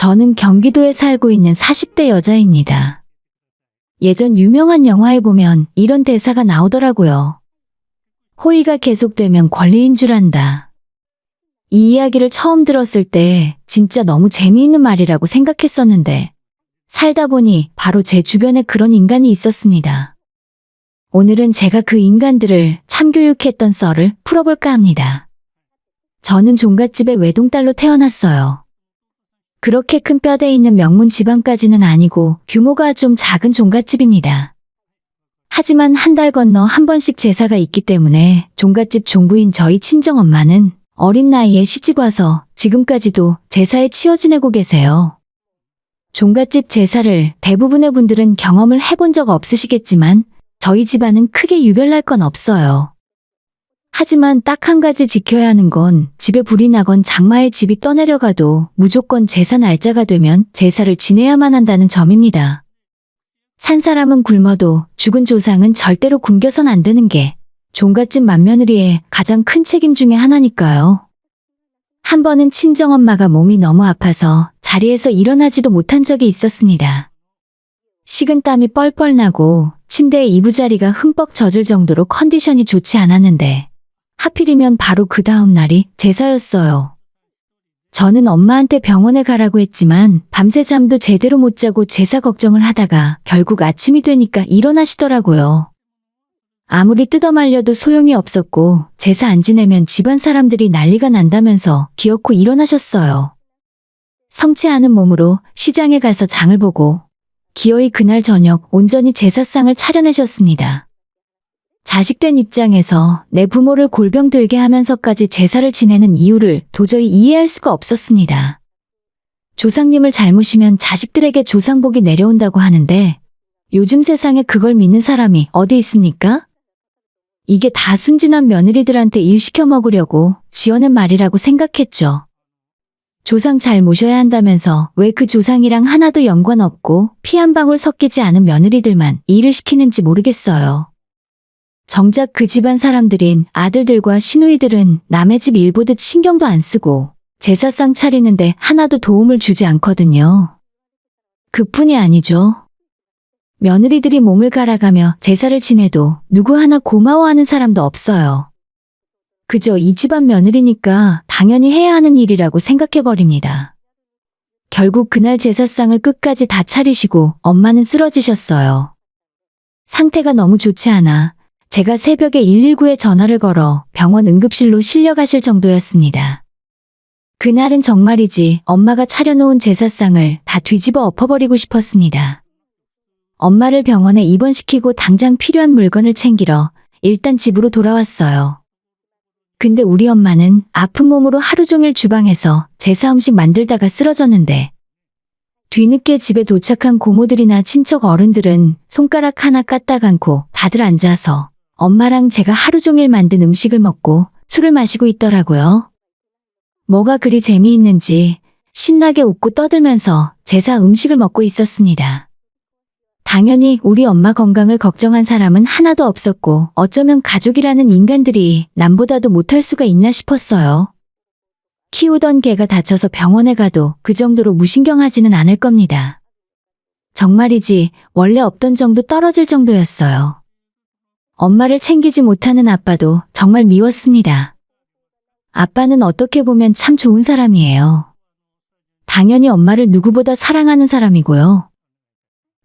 저는 경기도에 살고 있는 40대 여자입니다. 예전 유명한 영화에 보면 이런 대사가 나오더라고요. 호의가 계속되면 권리인 줄 안다. 이 이야기를 처음 들었을 때 진짜 너무 재미있는 말이라고 생각했었는데 살다 보니 바로 제 주변에 그런 인간이 있었습니다. 오늘은 제가 그 인간들을 참교육했던 썰을 풀어볼까 합니다. 저는 종갓집의 외동딸로 태어났어요. 그렇게 큰 뼈대 있는 명문 집안까지는 아니고 규모가 좀 작은 종갓집입니다. 하지만 한 달 건너 한 번씩 제사가 있기 때문에 종갓집 종부인 저희 친정엄마는 어린 나이에 시집와서 지금까지도 제사에 치여 지내고 계세요. 종갓집 제사를 대부분의 분들은 경험을 해본 적 없으시겠지만 저희 집안은 크게 유별날 건 없어요. 하지만 딱 한 가지 지켜야 하는 건 집에 불이 나건 장마에 집이 떠내려가도 무조건 제사 날짜가 되면 제사를 지내야만 한다는 점입니다. 산 사람은 굶어도 죽은 조상은 절대로 굶겨선 안 되는 게 종갓집 맏며느리의 가장 큰 책임 중에 하나니까요. 한 번은 친정엄마가 몸이 너무 아파서 자리에서 일어나지도 못한 적이 있었습니다. 식은땀이 뻘뻘 나고 침대에 이부자리가 흠뻑 젖을 정도로 컨디션이 좋지 않았는데 하필이면 바로 그 다음 날이 제사였어요. 저는 엄마한테 병원에 가라고 했지만 밤새 잠도 제대로 못 자고 제사 걱정을 하다가 결국 아침이 되니까 일어나시더라고요. 아무리 뜯어말려도 소용이 없었고 제사 안 지내면 집안 사람들이 난리가 난다면서 기어코 일어나셨어요. 성치 않은 몸으로 시장에 가서 장을 보고 기어이 그날 저녁 온전히 제사상을 차려내셨습니다. 자식된 입장에서 내 부모를 골병 들게 하면서까지 제사를 지내는 이유를 도저히 이해할 수가 없었습니다. 조상님을 잘 모시면 자식들에게 조상복이 내려온다고 하는데 요즘 세상에 그걸 믿는 사람이 어디 있습니까? 이게 다 순진한 며느리들한테 일 시켜 먹으려고 지어낸 말이라고 생각했죠. 조상 잘 모셔야 한다면서 왜 그 조상이랑 하나도 연관 없고 피 한 방울 섞이지 않은 며느리들만 일을 시키는지 모르겠어요. 정작 그 집안 사람들인 아들들과 시누이들은 남의 집 일 보듯 신경도 안 쓰고 제사상 차리는데 하나도 도움을 주지 않거든요. 그뿐이 아니죠. 며느리들이 몸을 갈아가며 제사를 지내도 누구 하나 고마워하는 사람도 없어요. 그저 이 집안 며느리니까 당연히 해야 하는 일이라고 생각해버립니다. 결국 그날 제사상을 끝까지 다 차리시고 엄마는 쓰러지셨어요. 상태가 너무 좋지 않아 제가 새벽에 119에 전화를 걸어 병원 응급실로 실려가실 정도였습니다. 그날은 정말이지 엄마가 차려놓은 제사상을 다 뒤집어 엎어버리고 싶었습니다. 엄마를 병원에 입원시키고 당장 필요한 물건을 챙기러 일단 집으로 돌아왔어요. 근데 우리 엄마는 아픈 몸으로 하루 종일 주방에서 제사 음식 만들다가 쓰러졌는데 뒤늦게 집에 도착한 고모들이나 친척 어른들은 손가락 하나 까딱 않고 다들 앉아서 엄마랑 제가 하루 종일 만든 음식을 먹고 술을 마시고 있더라고요. 뭐가 그리 재미있는지 신나게 웃고 떠들면서 제사 음식을 먹고 있었습니다. 당연히 우리 엄마 건강을 걱정한 사람은 하나도 없었고 어쩌면 가족이라는 인간들이 남보다도 못할 수가 있나 싶었어요. 키우던 개가 다쳐서 병원에 가도 그 정도로 무신경하지는 않을 겁니다. 정말이지 원래 없던 정도 떨어질 정도였어요. 엄마를 챙기지 못하는 아빠도 정말 미웠습니다. 아빠는 어떻게 보면 참 좋은 사람이에요. 당연히 엄마를 누구보다 사랑하는 사람이고요.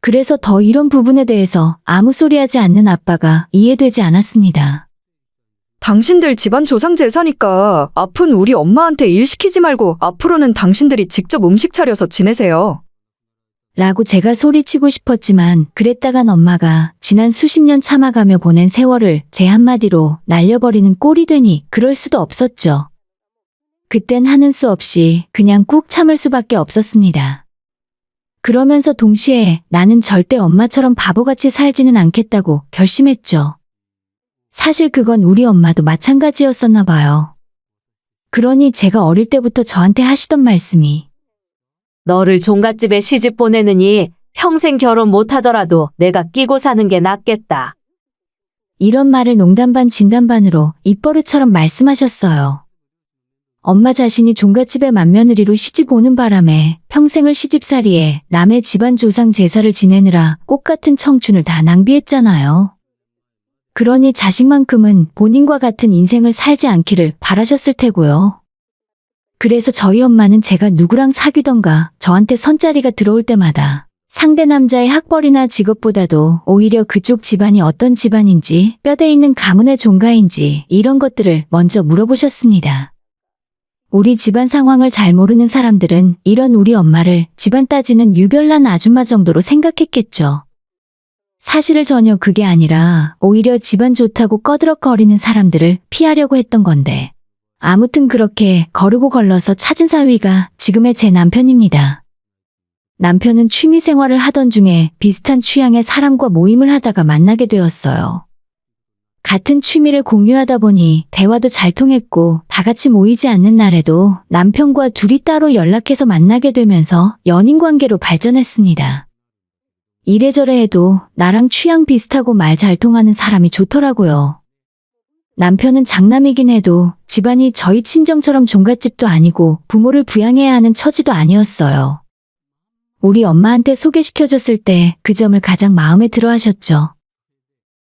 그래서 더 이런 부분에 대해서 아무 소리 하지 않는 아빠가 이해되지 않았습니다. 당신들 집안 조상 제사니까 아픈 우리 엄마한테 일 시키지 말고 앞으로는 당신들이 직접 음식 차려서 지내세요. 라고 제가 소리치고 싶었지만 그랬다간 엄마가 지난 수십 년 참아가며 보낸 세월을 제 한마디로 날려버리는 꼴이 되니 그럴 수도 없었죠. 그땐 하는 수 없이 그냥 꾹 참을 수밖에 없었습니다. 그러면서 동시에 나는 절대 엄마처럼 바보같이 살지는 않겠다고 결심했죠. 사실 그건 우리 엄마도 마찬가지였었나 봐요. 그러니 제가 어릴 때부터 저한테 하시던 말씀이 너를 종갓집에 시집 보내느니 평생 결혼 못하더라도 내가 끼고 사는 게 낫겠다. 이런 말을 농담 반 진담 반으로 입버릇처럼 말씀하셨어요. 엄마 자신이 종갓집의 맏며느리로 시집 오는 바람에 평생을 시집살이에 남의 집안 조상 제사를 지내느라 꽃같은 청춘을 다 낭비했잖아요. 그러니 자식만큼은 본인과 같은 인생을 살지 않기를 바라셨을 테고요. 그래서 저희 엄마는 제가 누구랑 사귀던가 저한테 선자리가 들어올 때마다 상대 남자의 학벌이나 직업보다도 오히려 그쪽 집안이 어떤 집안인지, 뼈대 있는 가문의 종가인지 이런 것들을 먼저 물어보셨습니다. 우리 집안 상황을 잘 모르는 사람들은 이런 우리 엄마를 집안 따지는 유별난 아줌마 정도로 생각했겠죠. 사실은 전혀 그게 아니라 오히려 집안 좋다고 꺼드럭거리는 사람들을 피하려고 했던 건데, 아무튼 그렇게 거르고 걸러서 찾은 사위가 지금의 제 남편입니다. 남편은 취미 생활을 하던 중에 비슷한 취향의 사람과 모임을 하다가 만나게 되었어요. 같은 취미를 공유하다 보니 대화도 잘 통했고 다 같이 모이지 않는 날에도 남편과 둘이 따로 연락해서 만나게 되면서 연인 관계로 발전했습니다. 이래저래 해도 나랑 취향 비슷하고 말 잘 통하는 사람이 좋더라고요. 남편은 장남이긴 해도 집안이 저희 친정처럼 종갓집도 아니고 부모를 부양해야 하는 처지도 아니었어요. 우리 엄마한테 소개시켜줬을 때 그 점을 가장 마음에 들어 하셨죠.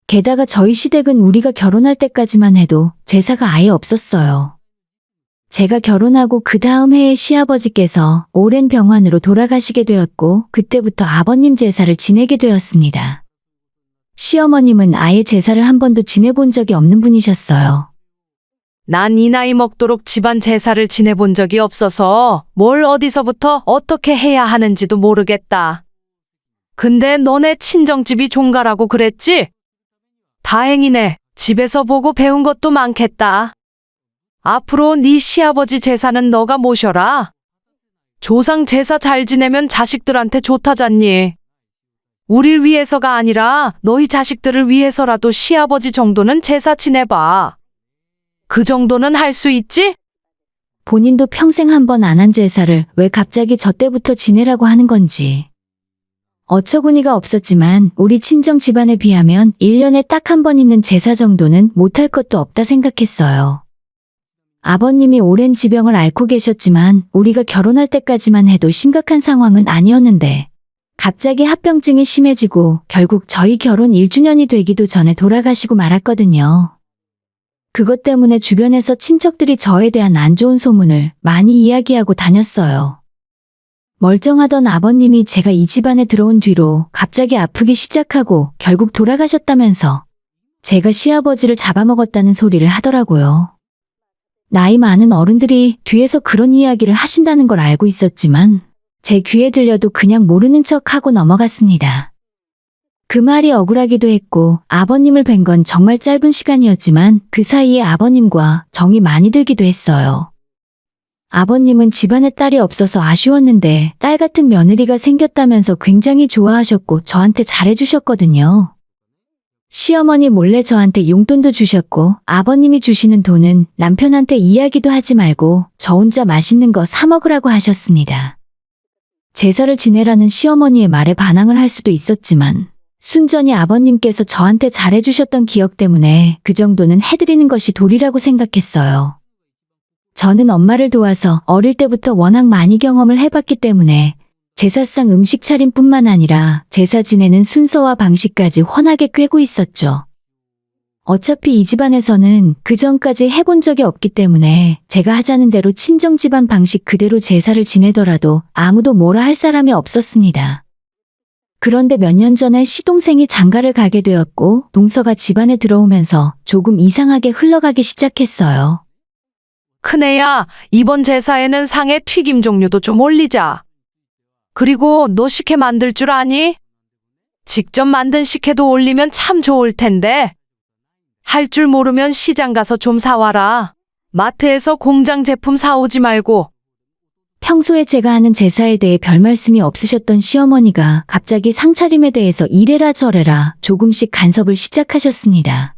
게다가 저희 시댁은 우리가 결혼할 때까지만 해도 제사가 아예 없었어요. 제가 결혼하고 그 다음 해에 시아버지께서 오랜 병환으로 돌아가시게 되었고 그때부터 아버님 제사를 지내게 되었습니다. 시어머님은 아예 제사를 한 번도 지내본 적이 없는 분이셨어요. 난 이 나이 먹도록 집안 제사를 지내본 적이 없어서 뭘 어디서부터 어떻게 해야 하는지도 모르겠다. 근데 너네 친정집이 종가라고 그랬지? 다행이네. 집에서 보고 배운 것도 많겠다. 앞으로 네 시아버지 제사는 너가 모셔라. 조상 제사 잘 지내면 자식들한테 좋다잖니. 우릴 위해서가 아니라 너희 자식들을 위해서라도 시아버지 정도는 제사 지내봐. 그 정도는 할 수 있지? 본인도 평생 한 번 안 한 제사를 왜 갑자기 저 때부터 지내라고 하는 건지. 어처구니가 없었지만 우리 친정 집안에 비하면 1년에 딱 한 번 있는 제사 정도는 못할 것도 없다 생각했어요. 아버님이 오랜 지병을 앓고 계셨지만 우리가 결혼할 때까지만 해도 심각한 상황은 아니었는데 갑자기 합병증이 심해지고 결국 저희 결혼 1주년이 되기도 전에 돌아가시고 말았거든요. 그것 때문에 주변에서 친척들이 저에 대한 안 좋은 소문을 많이 이야기하고 다녔어요. 멀쩡하던 아버님이 제가 이 집안에 들어온 뒤로 갑자기 아프기 시작하고 결국 돌아가셨다면서 제가 시아버지를 잡아먹었다는 소리를 하더라고요. 나이 많은 어른들이 뒤에서 그런 이야기를 하신다는 걸 알고 있었지만 제 귀에 들려도 그냥 모르는 척하고 넘어갔습니다. 그 말이 억울하기도 했고 아버님을 뵌 건 정말 짧은 시간이었지만 그 사이에 아버님과 정이 많이 들기도 했어요. 아버님은 집안에 딸이 없어서 아쉬웠는데 딸 같은 며느리가 생겼다면서 굉장히 좋아하셨고 저한테 잘해주셨거든요. 시어머니 몰래 저한테 용돈도 주셨고 아버님이 주시는 돈은 남편한테 이야기도 하지 말고 저 혼자 맛있는 거 사 먹으라고 하셨습니다. 제사를 지내라는 시어머니의 말에 반항을 할 수도 있었지만 순전히 아버님께서 저한테 잘해주셨던 기억 때문에 그 정도는 해드리는 것이 도리라고 생각했어요. 저는 엄마를 도와서 어릴 때부터 워낙 많이 경험을 해봤기 때문에 제사상 음식 차림뿐만 아니라 제사 지내는 순서와 방식까지 훤하게 꿰고 있었죠. 어차피 이 집안에서는 그 전까지 해본 적이 없기 때문에 제가 하자는 대로 친정 집안 방식 그대로 제사를 지내더라도 아무도 뭐라 할 사람이 없었습니다. 그런데 몇 년 전에 시동생이 장가를 가게 되었고 동서가 집안에 들어오면서 조금 이상하게 흘러가기 시작했어요. 큰애야, 이번 제사에는 상에 튀김 종류도 좀 올리자. 그리고 너 식혜 만들 줄 아니? 직접 만든 식혜도 올리면 참 좋을 텐데. 할 줄 모르면 시장 가서 좀 사와라. 마트에서 공장 제품 사오지 말고. 평소에 제가 하는 제사에 대해 별 말씀이 없으셨던 시어머니가 갑자기 상차림에 대해서 이래라 저래라 조금씩 간섭을 시작하셨습니다.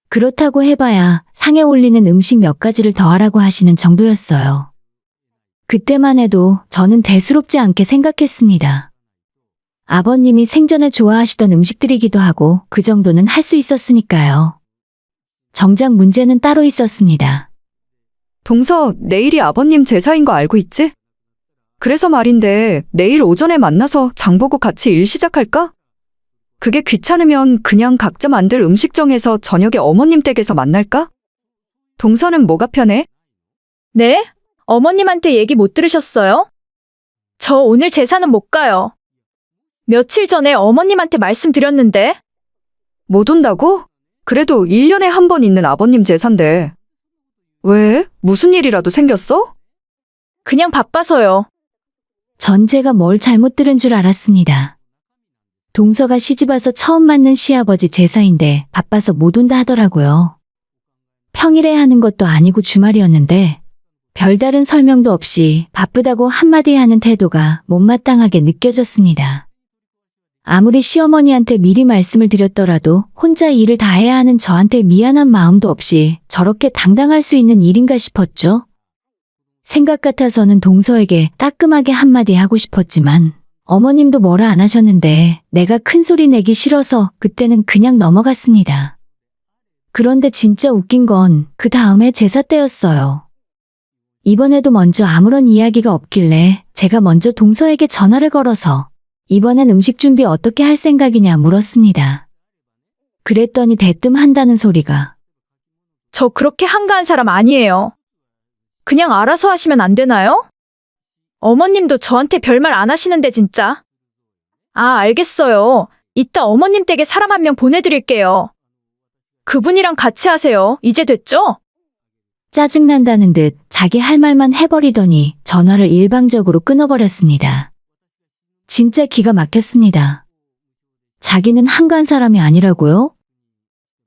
그렇다고 해봐야 상에 올리는 음식 몇 가지를 더하라고 하시는 정도였어요. 그때만 해도 저는 대수롭지 않게 생각했습니다. 아버님이 생전에 좋아하시던 음식들이기도 하고 그 정도는 할 수 있었으니까요. 정작 문제는 따로 있었습니다. 동서, 내일이 아버님 제사인 거 알고 있지? 그래서 말인데 내일 오전에 만나서 장 보고 같이 일 시작할까? 그게 귀찮으면 그냥 각자 만들 음식 정해서 저녁에 어머님 댁에서 만날까? 동서는 뭐가 편해? 네? 어머님한테 얘기 못 들으셨어요? 저 오늘 제사는 못 가요. 며칠 전에 어머님한테 말씀드렸는데. 못 온다고? 그래도 1년에 한 번 있는 아버님 제사인데. 왜? 무슨 일이라도 생겼어? 그냥 바빠서요. 전 제가 뭘 잘못 들은 줄 알았습니다. 동서가 시집와서 처음 맞는 시아버지 제사인데 바빠서 못 온다 하더라고요. 평일에 하는 것도 아니고 주말이었는데 별다른 설명도 없이 바쁘다고 한마디 하는 태도가 못마땅하게 느껴졌습니다. 아무리 시어머니한테 미리 말씀을 드렸더라도 혼자 일을 다 해야 하는 저한테 미안한 마음도 없이 저렇게 당당할 수 있는 일인가 싶었죠. 생각 같아서는 동서에게 따끔하게 한마디 하고 싶었지만 어머님도 뭐라 안 하셨는데 내가 큰 소리 내기 싫어서 그때는 그냥 넘어갔습니다. 그런데 진짜 웃긴 건 그 다음에 제사 때였어요. 이번에도 먼저 아무런 이야기가 없길래 제가 먼저 동서에게 전화를 걸어서 이번엔 음식 준비 어떻게 할 생각이냐 물었습니다. 그랬더니 대뜸 한다는 소리가 저 그렇게 한가한 사람 아니에요. 그냥 알아서 하시면 안 되나요? 어머님도 저한테 별말 안 하시는데 진짜. 아, 알겠어요. 이따 어머님 댁에 사람 한 명 보내드릴게요. 그분이랑 같이 하세요. 이제 됐죠? 짜증난다는 듯 자기 할 말만 해버리더니 전화를 일방적으로 끊어버렸습니다. 진짜 기가 막혔습니다. 자기는 한가한 사람이 아니라고요?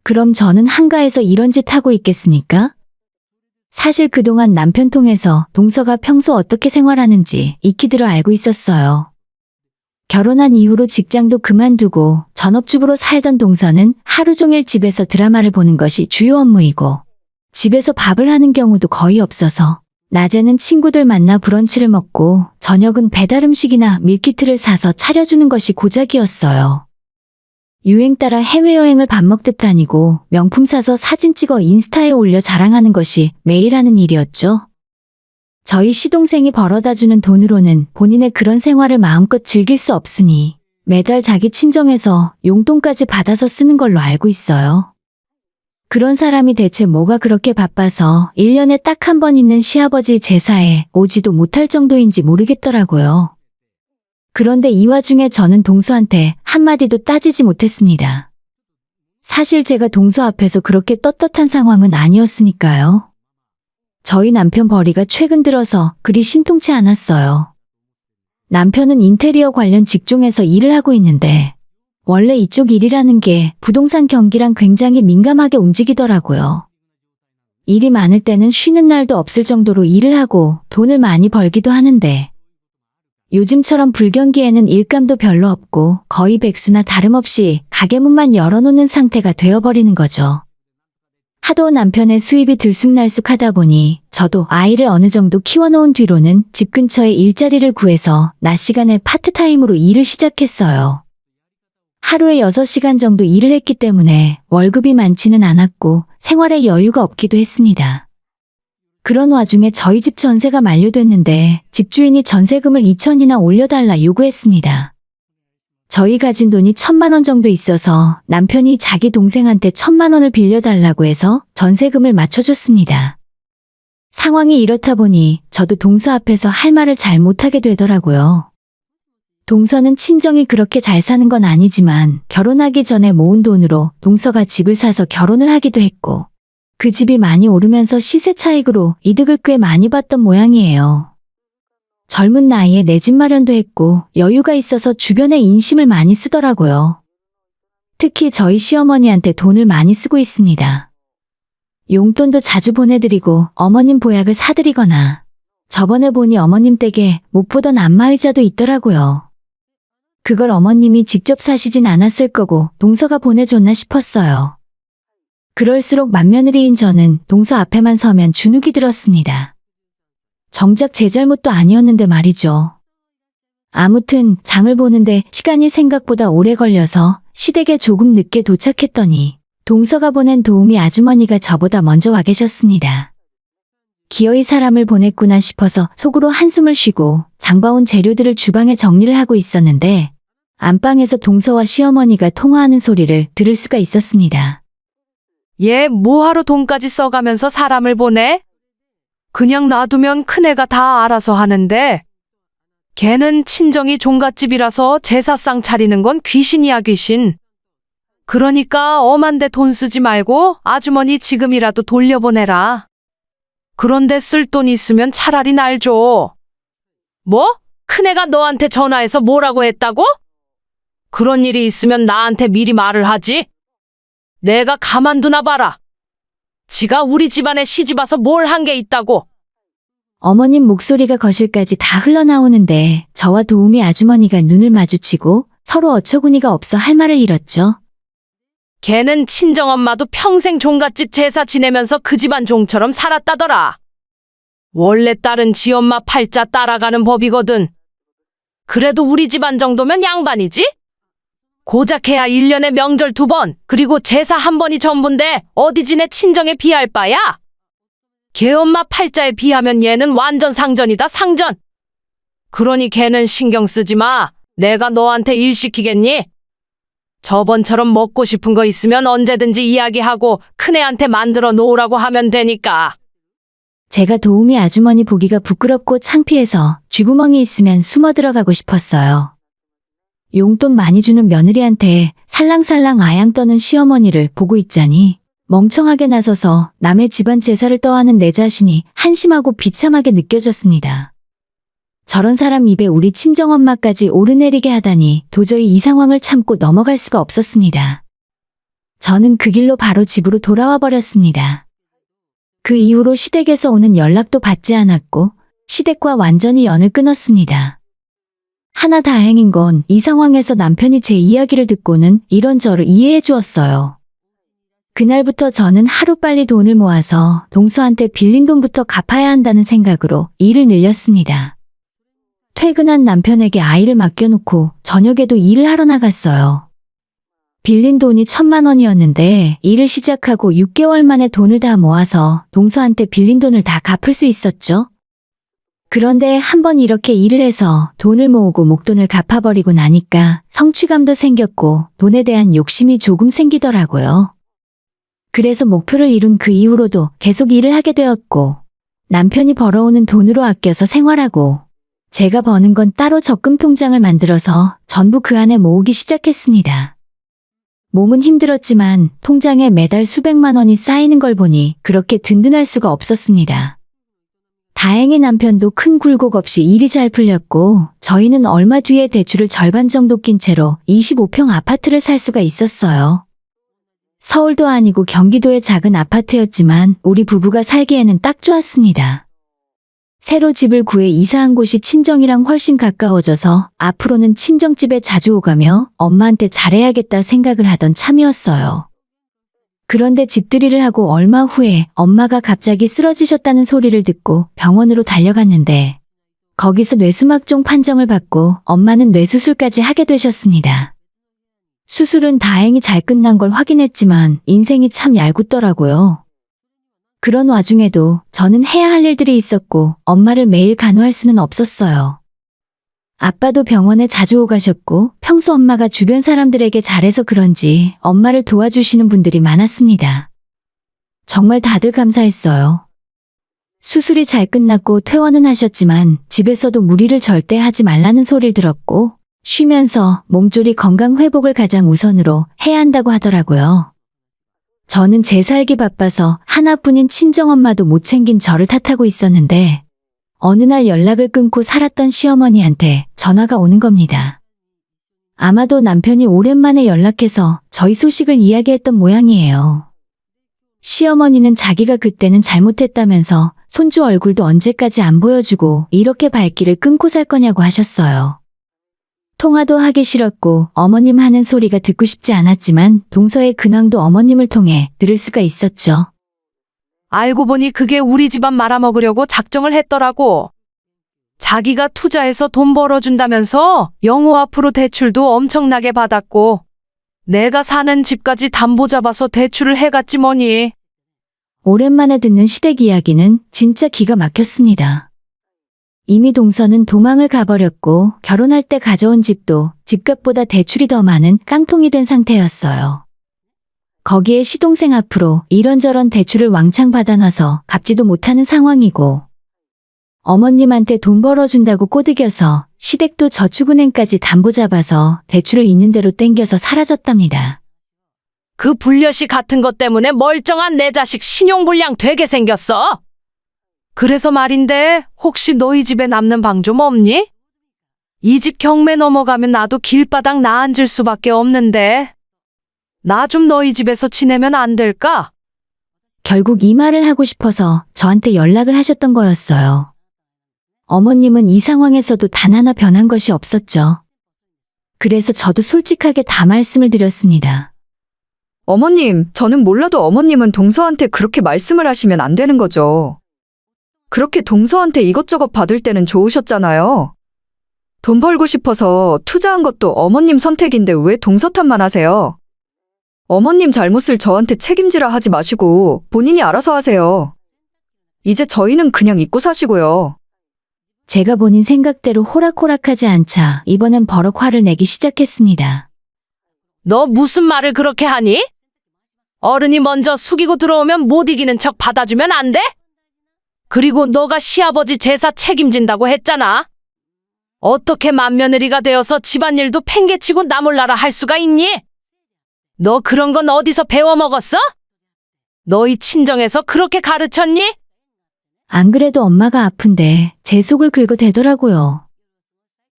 그럼 저는 한가해서 이런 짓 하고 있겠습니까? 사실 그동안 남편 통해서 동서가 평소 어떻게 생활하는지 익히 들어 알고 있었어요. 결혼한 이후로 직장도 그만두고 전업주부로 살던 동서는 하루 종일 집에서 드라마를 보는 것이 주요 업무이고 집에서 밥을 하는 경우도 거의 없어서 낮에는 친구들 만나 브런치를 먹고 저녁은 배달 음식이나 밀키트를 사서 차려주는 것이 고작이었어요. 유행 따라 해외여행을 밥 먹듯 다니고 명품 사서 사진 찍어 인스타에 올려 자랑하는 것이 매일 하는 일이었죠. 저희 시동생이 벌어다주는 돈으로는 본인의 그런 생활을 마음껏 즐길 수 없으니 매달 자기 친정에서 용돈까지 받아서 쓰는 걸로 알고 있어요. 그런 사람이 대체 뭐가 그렇게 바빠서 1년에 딱 한 번 있는 시아버지 제사에 오지도 못할 정도인지 모르겠더라고요. 그런데 이 와중에 저는 동서한테 한마디도 따지지 못했습니다. 사실 제가 동서 앞에서 그렇게 떳떳한 상황은 아니었으니까요. 저희 남편 벌이가 최근 들어서 그리 신통치 않았어요. 남편은 인테리어 관련 직종에서 일을 하고 있는데 원래 이쪽 일이라는 게 부동산 경기랑 굉장히 민감하게 움직이더라고요. 일이 많을 때는 쉬는 날도 없을 정도로 일을 하고 돈을 많이 벌기도 하는데 요즘처럼 불경기에는 일감도 별로 없고 거의 백수나 다름없이 가게 문만 열어놓는 상태가 되어버리는 거죠. 하도 남편의 수입이 들쑥날쑥하다 보니 저도 아이를 어느 정도 키워놓은 뒤로는 집 근처에 일자리를 구해서 낮 시간에 파트타임으로 일을 시작했어요. 하루에 6시간 정도 일을 했기 때문에 월급이 많지는 않았고 생활에 여유가 없기도 했습니다. 그런 와중에 저희 집 전세가 만료됐는데 집주인이 전세금을 2,000이나 올려달라 요구했습니다. 저희 가진 돈이 1,000만 원 정도 있어서 남편이 자기 동생한테 1,000만 원을 빌려달라고 해서 전세금을 맞춰줬습니다. 상황이 이렇다 보니 저도 동서 앞에서 할 말을 잘 못하게 되더라고요. 동서는 친정이 그렇게 잘 사는 건 아니지만 결혼하기 전에 모은 돈으로 동서가 집을 사서 결혼을 하기도 했고 그 집이 많이 오르면서 시세 차익으로 이득을 꽤 많이 봤던 모양이에요. 젊은 나이에 내 집 마련도 했고 여유가 있어서 주변에 인심을 많이 쓰더라고요. 특히 저희 시어머니한테 돈을 많이 쓰고 있습니다. 용돈도 자주 보내드리고 어머님 보약을 사드리거나 저번에 보니 어머님 댁에 못 보던 안마의자도 있더라고요. 그걸 어머님이 직접 사시진 않았을 거고 동서가 보내줬나 싶었어요. 그럴수록 맏며느리인 저는 동서 앞에만 서면 주눅이 들었습니다. 정작 제 잘못도 아니었는데 말이죠. 아무튼 장을 보는데 시간이 생각보다 오래 걸려서 시댁에 조금 늦게 도착했더니 동서가 보낸 도우미 아주머니가 저보다 먼저 와 계셨습니다. 기어이 사람을 보냈구나 싶어서 속으로 한숨을 쉬고 장봐온 재료들을 주방에 정리를 하고 있었는데 안방에서 동서와 시어머니가 통화하는 소리를 들을 수가 있었습니다. 얘 뭐하러 돈까지 써가면서 사람을 보내? 그냥 놔두면 큰애가 다 알아서 하는데 걔는 친정이 종갓집이라서 제사상 차리는 건 귀신이야 귀신. 그러니까 엄한데 돈 쓰지 말고 아주머니 지금이라도 돌려보내라. 그런데 쓸 돈 있으면 차라리 날 줘. 뭐? 큰애가 너한테 전화해서 뭐라고 했다고? 그런 일이 있으면 나한테 미리 말을 하지. 내가 가만두나 봐라. 지가 우리 집안에 시집와서 뭘 한 게 있다고. 어머님 목소리가 거실까지 다 흘러나오는데 저와 도우미 아주머니가 눈을 마주치고 서로 어처구니가 없어 할 말을 잃었죠. 걔는 친정엄마도 평생 종갓집 제사 지내면서 그 집안 종처럼 살았다더라. 원래 딸은 지엄마 팔자 따라가는 법이거든. 그래도 우리 집안 정도면 양반이지? 고작 해야 1년에 명절 2번, 그리고 제사 1번이 전부인데 어디 지내 친정에 비할 바야? 걔 엄마 팔자에 비하면 얘는 완전 상전이다, 상전. 그러니 걔는 신경 쓰지 마. 내가 너한테 일 시키겠니? 저번처럼 먹고 싶은 거 있으면 언제든지 이야기하고 큰애한테 만들어 놓으라고 하면 되니까. 제가 도우미 아주머니 보기가 부끄럽고 창피해서 쥐구멍이 있으면 숨어 들어가고 싶었어요. 용돈 많이 주는 며느리한테 살랑살랑 아양 떠는 시어머니를 보고 있자니 멍청하게 나서서 남의 집안 제사를 떠하는 내 자신이 한심하고 비참하게 느껴졌습니다. 저런 사람 입에 우리 친정엄마까지 오르내리게 하다니 도저히 이 상황을 참고 넘어갈 수가 없었습니다. 저는 그 길로 바로 집으로 돌아와 버렸습니다. 그 이후로 시댁에서 오는 연락도 받지 않았고 시댁과 완전히 연을 끊었습니다. 하나 다행인 건 이 상황에서 남편이 제 이야기를 듣고는 이런저런 이해해 주었어요. 그날부터 저는 하루빨리 돈을 모아서 동서한테 빌린 돈부터 갚아야 한다는 생각으로 일을 늘렸습니다. 퇴근한 남편에게 아이를 맡겨놓고 저녁에도 일을 하러 나갔어요. 빌린 돈이 1,000만 원이었는데 일을 시작하고 6개월 만에 돈을 다 모아서 동서한테 빌린 돈을 다 갚을 수 있었죠. 그런데 한번 이렇게 일을 해서 돈을 모으고 목돈을 갚아버리고 나니까 성취감도 생겼고 돈에 대한 욕심이 조금 생기더라고요. 그래서 목표를 이룬 그 이후로도 계속 일을 하게 되었고 남편이 벌어오는 돈으로 아껴서 생활하고 제가 버는 건 따로 적금 통장을 만들어서 전부 그 안에 모으기 시작했습니다. 몸은 힘들었지만 통장에 매달 수백만 원이 쌓이는 걸 보니 그렇게 든든할 수가 없었습니다. 다행히 남편도 큰 굴곡 없이 일이 잘 풀렸고 저희는 얼마 뒤에 대출을 절반 정도 낀 채로 25평 아파트를 살 수가 있었어요. 서울도 아니고 경기도의 작은 아파트였지만 우리 부부가 살기에는 딱 좋았습니다. 새로 집을 구해 이사한 곳이 친정이랑 훨씬 가까워져서 앞으로는 친정집에 자주 오가며 엄마한테 잘해야겠다 생각을 하던 참이었어요. 그런데 집들이를 하고 얼마 후에 엄마가 갑자기 쓰러지셨다는 소리를 듣고 병원으로 달려갔는데 거기서 뇌수막종 판정을 받고 엄마는 뇌수술까지 하게 되셨습니다. 수술은 다행히 잘 끝난 걸 확인했지만 인생이 참 얄궂더라고요. 그런 와중에도 저는 해야 할 일들이 있었고 엄마를 매일 간호할 수는 없었어요. 아빠도 병원에 자주 오가셨고 평소 엄마가 주변 사람들에게 잘해서 그런지 엄마를 도와주시는 분들이 많았습니다. 정말 다들 감사했어요. 수술이 잘 끝났고 퇴원은 하셨지만 집에서도 무리를 절대 하지 말라는 소리를 들었고 쉬면서 몸조리 건강 회복을 가장 우선으로 해야 한다고 하더라고요. 저는 제 살기 바빠서 하나뿐인 친정엄마도 못 챙긴 저를 탓하고 있었는데 어느 날 연락을 끊고 살았던 시어머니한테 전화가 오는 겁니다. 아마도 남편이 오랜만에 연락해서 저희 소식을 이야기했던 모양이에요. 시어머니는 자기가 그때는 잘못했다면서 손주 얼굴도 언제까지 안 보여주고 이렇게 발길을 끊고 살 거냐고 하셨어요. 통화도 하기 싫었고 어머님 하는 소리가 듣고 싶지 않았지만 동서의 근황도 어머님을 통해 들을 수가 있었죠. 알고 보니 그게 우리 집안 말아먹으려고 작정을 했더라고. 자기가 투자해서 돈 벌어준다면서 영호 앞으로 대출도 엄청나게 받았고 내가 사는 집까지 담보 잡아서 대출을 해갔지 뭐니. 오랜만에 듣는 시댁 이야기는 진짜 기가 막혔습니다. 이미 동서는 도망을 가버렸고 결혼할 때 가져온 집도 집값보다 대출이 더 많은 깡통이 된 상태였어요. 거기에 시동생 앞으로 이런저런 대출을 왕창 받아놔서 갚지도 못하는 상황이고 어머님한테 돈 벌어준다고 꼬드겨서 시댁도 저축은행까지 담보 잡아서 대출을 있는 대로 땡겨서 사라졌답니다. 그 불려시 같은 것 때문에 멀쩡한 내 자식 신용불량 되게 생겼어. 그래서 말인데 혹시 너희 집에 남는 방 좀 없니? 이 집 경매 넘어가면 나도 길바닥 나앉을 수밖에 없는데. 나 좀 너희 집에서 지내면 안 될까? 결국 이 말을 하고 싶어서 저한테 연락을 하셨던 거였어요. 어머님은 이 상황에서도 단 하나 변한 것이 없었죠. 그래서 저도 솔직하게 다 말씀을 드렸습니다. 어머님, 저는 몰라도 어머님은 동서한테 그렇게 말씀을 하시면 안 되는 거죠. 그렇게 동서한테 이것저것 받을 때는 좋으셨잖아요. 돈 벌고 싶어서 투자한 것도 어머님 선택인데 왜 동서 탓만 하세요? 어머님 잘못을 저한테 책임지라 하지 마시고 본인이 알아서 하세요. 이제 저희는 그냥 잊고 사시고요. 제가 본인 생각대로 호락호락하지 않자 이번엔 버럭 화를 내기 시작했습니다. 너 무슨 말을 그렇게 하니? 어른이 먼저 숙이고 들어오면 못 이기는 척 받아주면 안 돼? 그리고 너가 시아버지 제사 책임진다고 했잖아. 어떻게 맏며느리가 되어서 집안일도 팽개치고 나 몰라라 할 수가 있니? 너 그런 건 어디서 배워먹었어? 너희 친정에서 그렇게 가르쳤니? 안 그래도 엄마가 아픈데 제 속을 긁어대더라고요.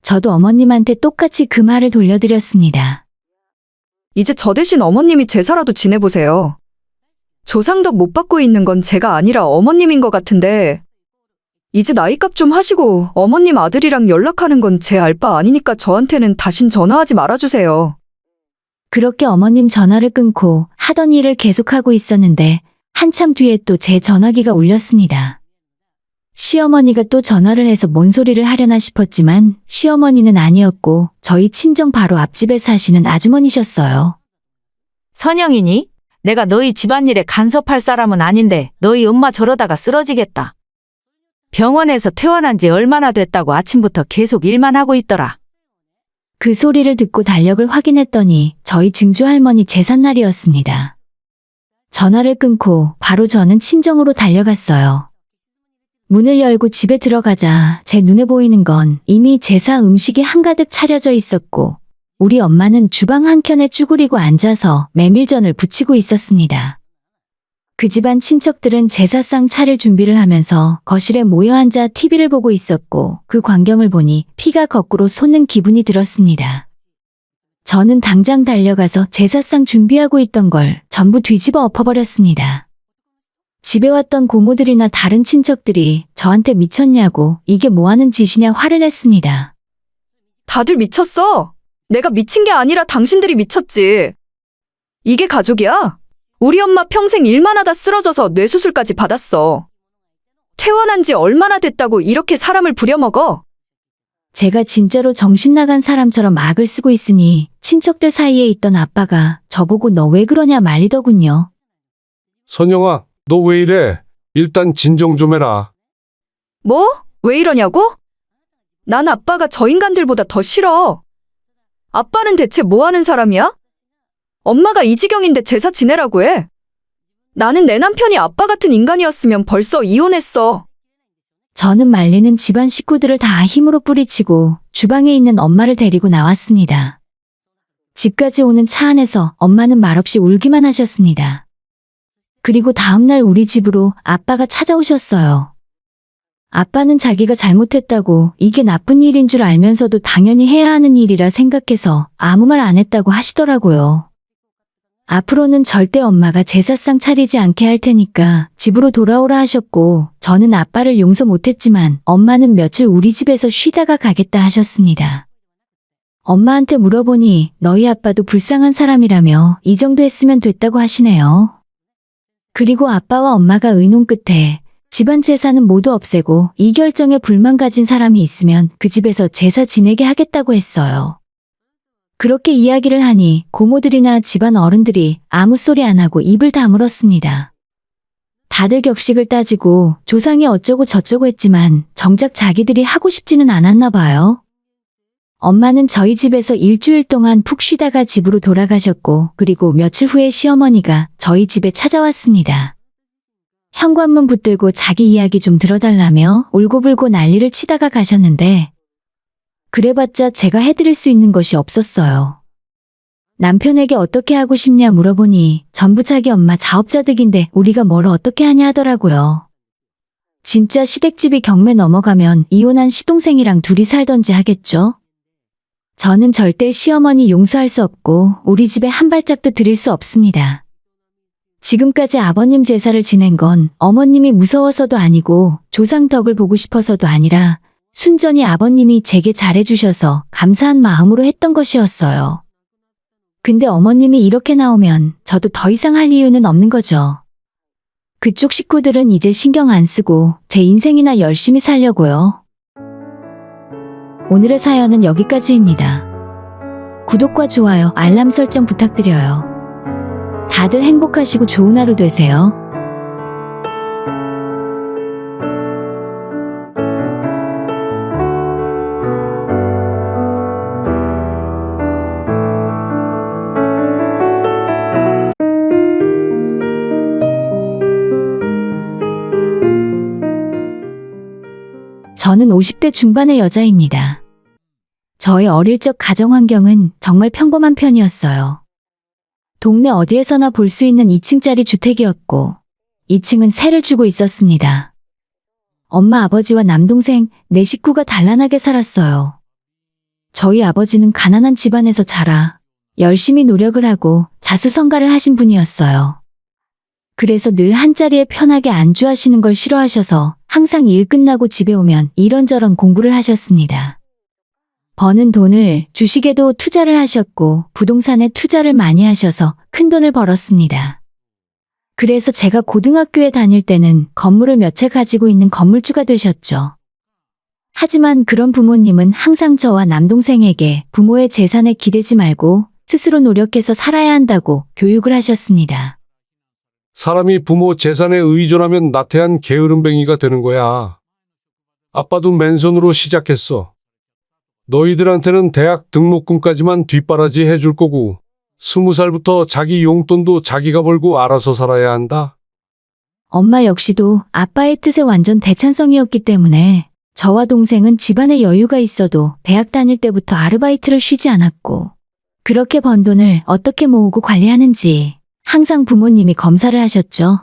저도 어머님한테 똑같이 그 말을 돌려드렸습니다. 이제 저 대신 어머님이 제사라도 지내보세요. 조상덕 못 받고 있는 건 제가 아니라 어머님인 것 같은데 이제 나이값 좀 하시고 어머님 아들이랑 연락하는 건 제 알 바 아니니까 저한테는 다신 전화하지 말아주세요. 그렇게 어머님 전화를 끊고 하던 일을 계속하고 있었는데 한참 뒤에 또 제 전화기가 울렸습니다. 시어머니가 또 전화를 해서 뭔 소리를 하려나 싶었지만 시어머니는 아니었고 저희 친정 바로 앞집에 사시는 아주머니셨어요. 선영이니? 내가 너희 집안일에 간섭할 사람은 아닌데 너희 엄마 저러다가 쓰러지겠다. 병원에서 퇴원한 지 얼마나 됐다고 아침부터 계속 일만 하고 있더라. 그 소리를 듣고 달력을 확인했더니 저희 증조 할머니 제삿날이었습니다. 전화를 끊고 바로 저는 친정으로 달려갔어요. 문을 열고 집에 들어가자 제 눈에 보이는 건 이미 제사 음식이 한가득 차려져 있었고 우리 엄마는 주방 한켠에 쭈그리고 앉아서 메밀전을 부치고 있었습니다. 그 집안 친척들은 제사상 차릴 준비를 하면서 거실에 모여 앉아 TV를 보고 있었고 그 광경을 보니 피가 거꾸로 솟는 기분이 들었습니다. 저는 당장 달려가서 제사상 준비하고 있던 걸 전부 뒤집어 엎어버렸습니다. 집에 왔던 고모들이나 다른 친척들이 저한테 미쳤냐고 이게 뭐하는 짓이냐 화를 냈습니다. 다들 미쳤어. 내가 미친 게 아니라 당신들이 미쳤지. 이게 가족이야? 우리 엄마 평생 일만 하다 쓰러져서 뇌수술까지 받았어. 퇴원한 지 얼마나 됐다고 이렇게 사람을 부려먹어? 제가 진짜로 정신 나간 사람처럼 악을 쓰고 있으니 친척들 사이에 있던 아빠가 저보고 너 왜 그러냐 말리더군요. 선영아, 너 왜 이래? 일단 진정 좀 해라. 뭐? 왜 이러냐고? 난 아빠가 저 인간들보다 더 싫어. 아빠는 대체 뭐 하는 사람이야? 엄마가 이 지경인데 제사 지내라고 해. 나는 내 남편이 아빠 같은 인간이었으면 벌써 이혼했어. 저는 말리는 집안 식구들을 다 힘으로 뿌리치고 주방에 있는 엄마를 데리고 나왔습니다. 집까지 오는 차 안에서 엄마는 말없이 울기만 하셨습니다. 그리고 다음날 우리 집으로 아빠가 찾아오셨어요. 아빠는 자기가 잘못했다고 이게 나쁜 일인 줄 알면서도 당연히 해야 하는 일이라 생각해서 아무 말 안 했다고 하시더라고요. 앞으로는 절대 엄마가 제사상 차리지 않게 할 테니까 집으로 돌아오라 하셨고 저는 아빠를 용서 못했지만 엄마는 며칠 우리 집에서 쉬다가 가겠다 하셨습니다. 엄마한테 물어보니 너희 아빠도 불쌍한 사람이라며 이 정도 했으면 됐다고 하시네요. 그리고 아빠와 엄마가 의논 끝에 집안 제사는 모두 없애고 이 결정에 불만 가진 사람이 있으면 그 집에서 제사 지내게 하겠다고 했어요. 그렇게 이야기를 하니 고모들이나 집안 어른들이 아무 소리 안 하고 입을 다물었습니다. 다들 격식을 따지고 조상이 어쩌고 저쩌고 했지만 정작 자기들이 하고 싶지는 않았나 봐요. 엄마는 저희 집에서 일주일 동안 푹 쉬다가 집으로 돌아가셨고, 그리고 며칠 후에 시어머니가 저희 집에 찾아왔습니다. 현관문 붙들고 자기 이야기 좀 들어달라며 울고불고 난리를 치다가 가셨는데, 그래봤자 제가 해드릴 수 있는 것이 없었어요. 남편에게 어떻게 하고 싶냐 물어보니 전부 자기 엄마 자업자득인데 우리가 뭘 어떻게 하냐 하더라고요. 진짜 시댁집이 경매 넘어가면 이혼한 시동생이랑 둘이 살던지 하겠죠? 저는 절대 시어머니 용서할 수 없고 우리 집에 한 발짝도 들일 수 없습니다. 지금까지 아버님 제사를 지낸 건 어머님이 무서워서도 아니고 조상 덕을 보고 싶어서도 아니라 순전히 아버님이 제게 잘해주셔서 감사한 마음으로 했던 것이었어요. 근데 어머님이 이렇게 나오면 저도 더 이상 할 이유는 없는 거죠. 그쪽 식구들은 이제 신경 안 쓰고 제 인생이나 열심히 살려고요. 오늘의 사연은 여기까지입니다. 구독과 좋아요, 알람 설정 부탁드려요. 다들 행복하시고 좋은 하루 되세요. 저는 50대 중반의 여자입니다. 저의 어릴 적 가정 환경은 정말 평범한 편이었어요. 동네 어디에서나 볼 수 있는 2층짜리 주택이었고 2층은 세를 주고 있었습니다. 엄마, 아버지와 남동생, 네 식구가 단란하게 살았어요. 저희 아버지는 가난한 집안에서 자라 열심히 노력을 하고 자수성가를 하신 분이었어요. 그래서 늘 한자리에 편하게 안주하시는 걸 싫어하셔서 항상 일 끝나고 집에 오면 이런저런 공부를 하셨습니다. 버는 돈을 주식에도 투자를 하셨고 부동산에 투자를 많이 하셔서 큰 돈을 벌었습니다. 그래서 제가 고등학교에 다닐 때는 건물을 몇 채 가지고 있는 건물주가 되셨죠. 하지만 그런 부모님은 항상 저와 남동생에게 부모의 재산에 기대지 말고 스스로 노력해서 살아야 한다고 교육을 하셨습니다. 사람이 부모 재산에 의존하면 나태한 게으름뱅이가 되는 거야. 아빠도 맨손으로 시작했어. 너희들한테는 대학 등록금까지만 뒷바라지 해줄 거고 20살부터 자기 용돈도 자기가 벌고 알아서 살아야 한다. 엄마 역시도 아빠의 뜻에 완전 대찬성이었기 때문에 저와 동생은 집안에 여유가 있어도 대학 다닐 때부터 아르바이트를 쉬지 않았고, 그렇게 번 돈을 어떻게 모으고 관리하는지 항상 부모님이 검사를 하셨죠.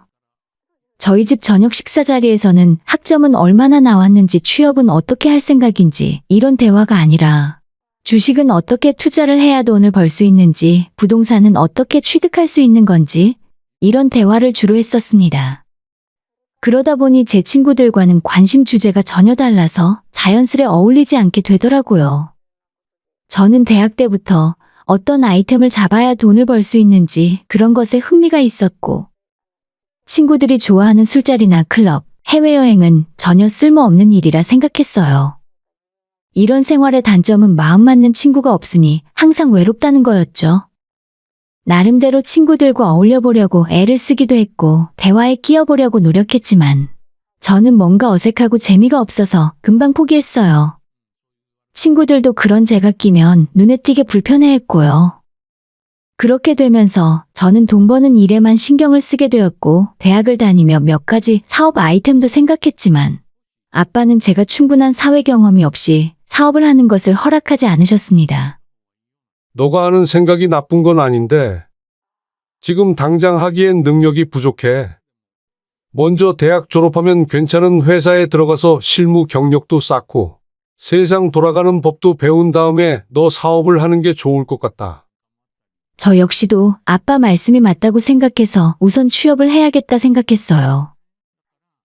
저희 집 저녁 식사 자리에서는 학점은 얼마나 나왔는지, 취업은 어떻게 할 생각인지 이런 대화가 아니라 주식은 어떻게 투자를 해야 돈을 벌 수 있는지, 부동산은 어떻게 취득할 수 있는 건지 이런 대화를 주로 했었습니다. 그러다 보니 제 친구들과는 관심 주제가 전혀 달라서 자연스레 어울리지 않게 되더라고요. 저는 대학 때부터 어떤 아이템을 잡아야 돈을 벌 수 있는지 그런 것에 흥미가 있었고, 친구들이 좋아하는 술자리나 클럽, 해외여행은 전혀 쓸모없는 일이라 생각했어요. 이런 생활의 단점은 마음 맞는 친구가 없으니 항상 외롭다는 거였죠. 나름대로 친구들과 어울려 보려고 애를 쓰기도 했고 대화에 끼어보려고 노력했지만 저는 뭔가 어색하고 재미가 없어서 금방 포기했어요. 친구들도 그런 제가 끼면 눈에 띄게 불편해했고요. 그렇게 되면서 저는 돈 버는 일에만 신경을 쓰게 되었고, 대학을 다니며 몇 가지 사업 아이템도 생각했지만 아빠는 제가 충분한 사회 경험이 없이 사업을 하는 것을 허락하지 않으셨습니다. 너가 하는 생각이 나쁜 건 아닌데 지금 당장 하기엔 능력이 부족해. 먼저 대학 졸업하면 괜찮은 회사에 들어가서 실무 경력도 쌓고 세상 돌아가는 법도 배운 다음에 너 사업을 하는 게 좋을 것 같다. 저 역시도 아빠 말씀이 맞다고 생각해서 우선 취업을 해야겠다 생각했어요.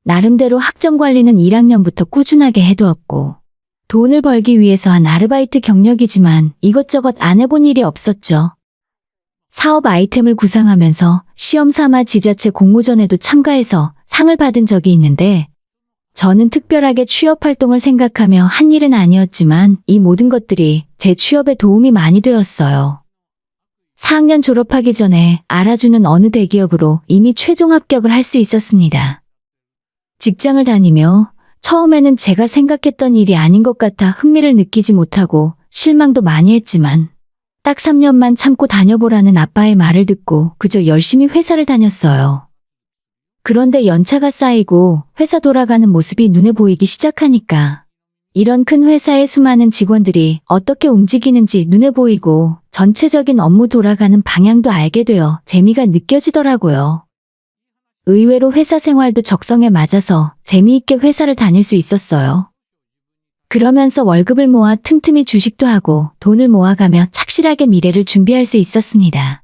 나름대로 학점 관리는 1학년부터 꾸준하게 해두었고, 돈을 벌기 위해서 한 아르바이트 경력이지만 이것저것 안 해본 일이 없었죠. 사업 아이템을 구상하면서 시험 삼아 지자체 공모전에도 참가해서 상을 받은 적이 있는데, 저는 특별하게 취업 활동을 생각하며 한 일은 아니었지만 이 모든 것들이 제 취업에 도움이 많이 되었어요. 4학년 졸업하기 전에 알아주는 어느 대기업으로 이미 최종 합격을 할 수 있었습니다. 직장을 다니며 처음에는 제가 생각했던 일이 아닌 것 같아 흥미를 느끼지 못하고 실망도 많이 했지만 딱 3년만 참고 다녀보라는 아빠의 말을 듣고 그저 열심히 회사를 다녔어요. 그런데 연차가 쌓이고 회사 돌아가는 모습이 눈에 보이기 시작하니까 이런 큰 회사의 수많은 직원들이 어떻게 움직이는지 눈에 보이고 전체적인 업무 돌아가는 방향도 알게 되어 재미가 느껴지더라고요. 의외로 회사 생활도 적성에 맞아서 재미있게 회사를 다닐 수 있었어요. 그러면서 월급을 모아 틈틈이 주식도 하고 돈을 모아가며 착실하게 미래를 준비할 수 있었습니다.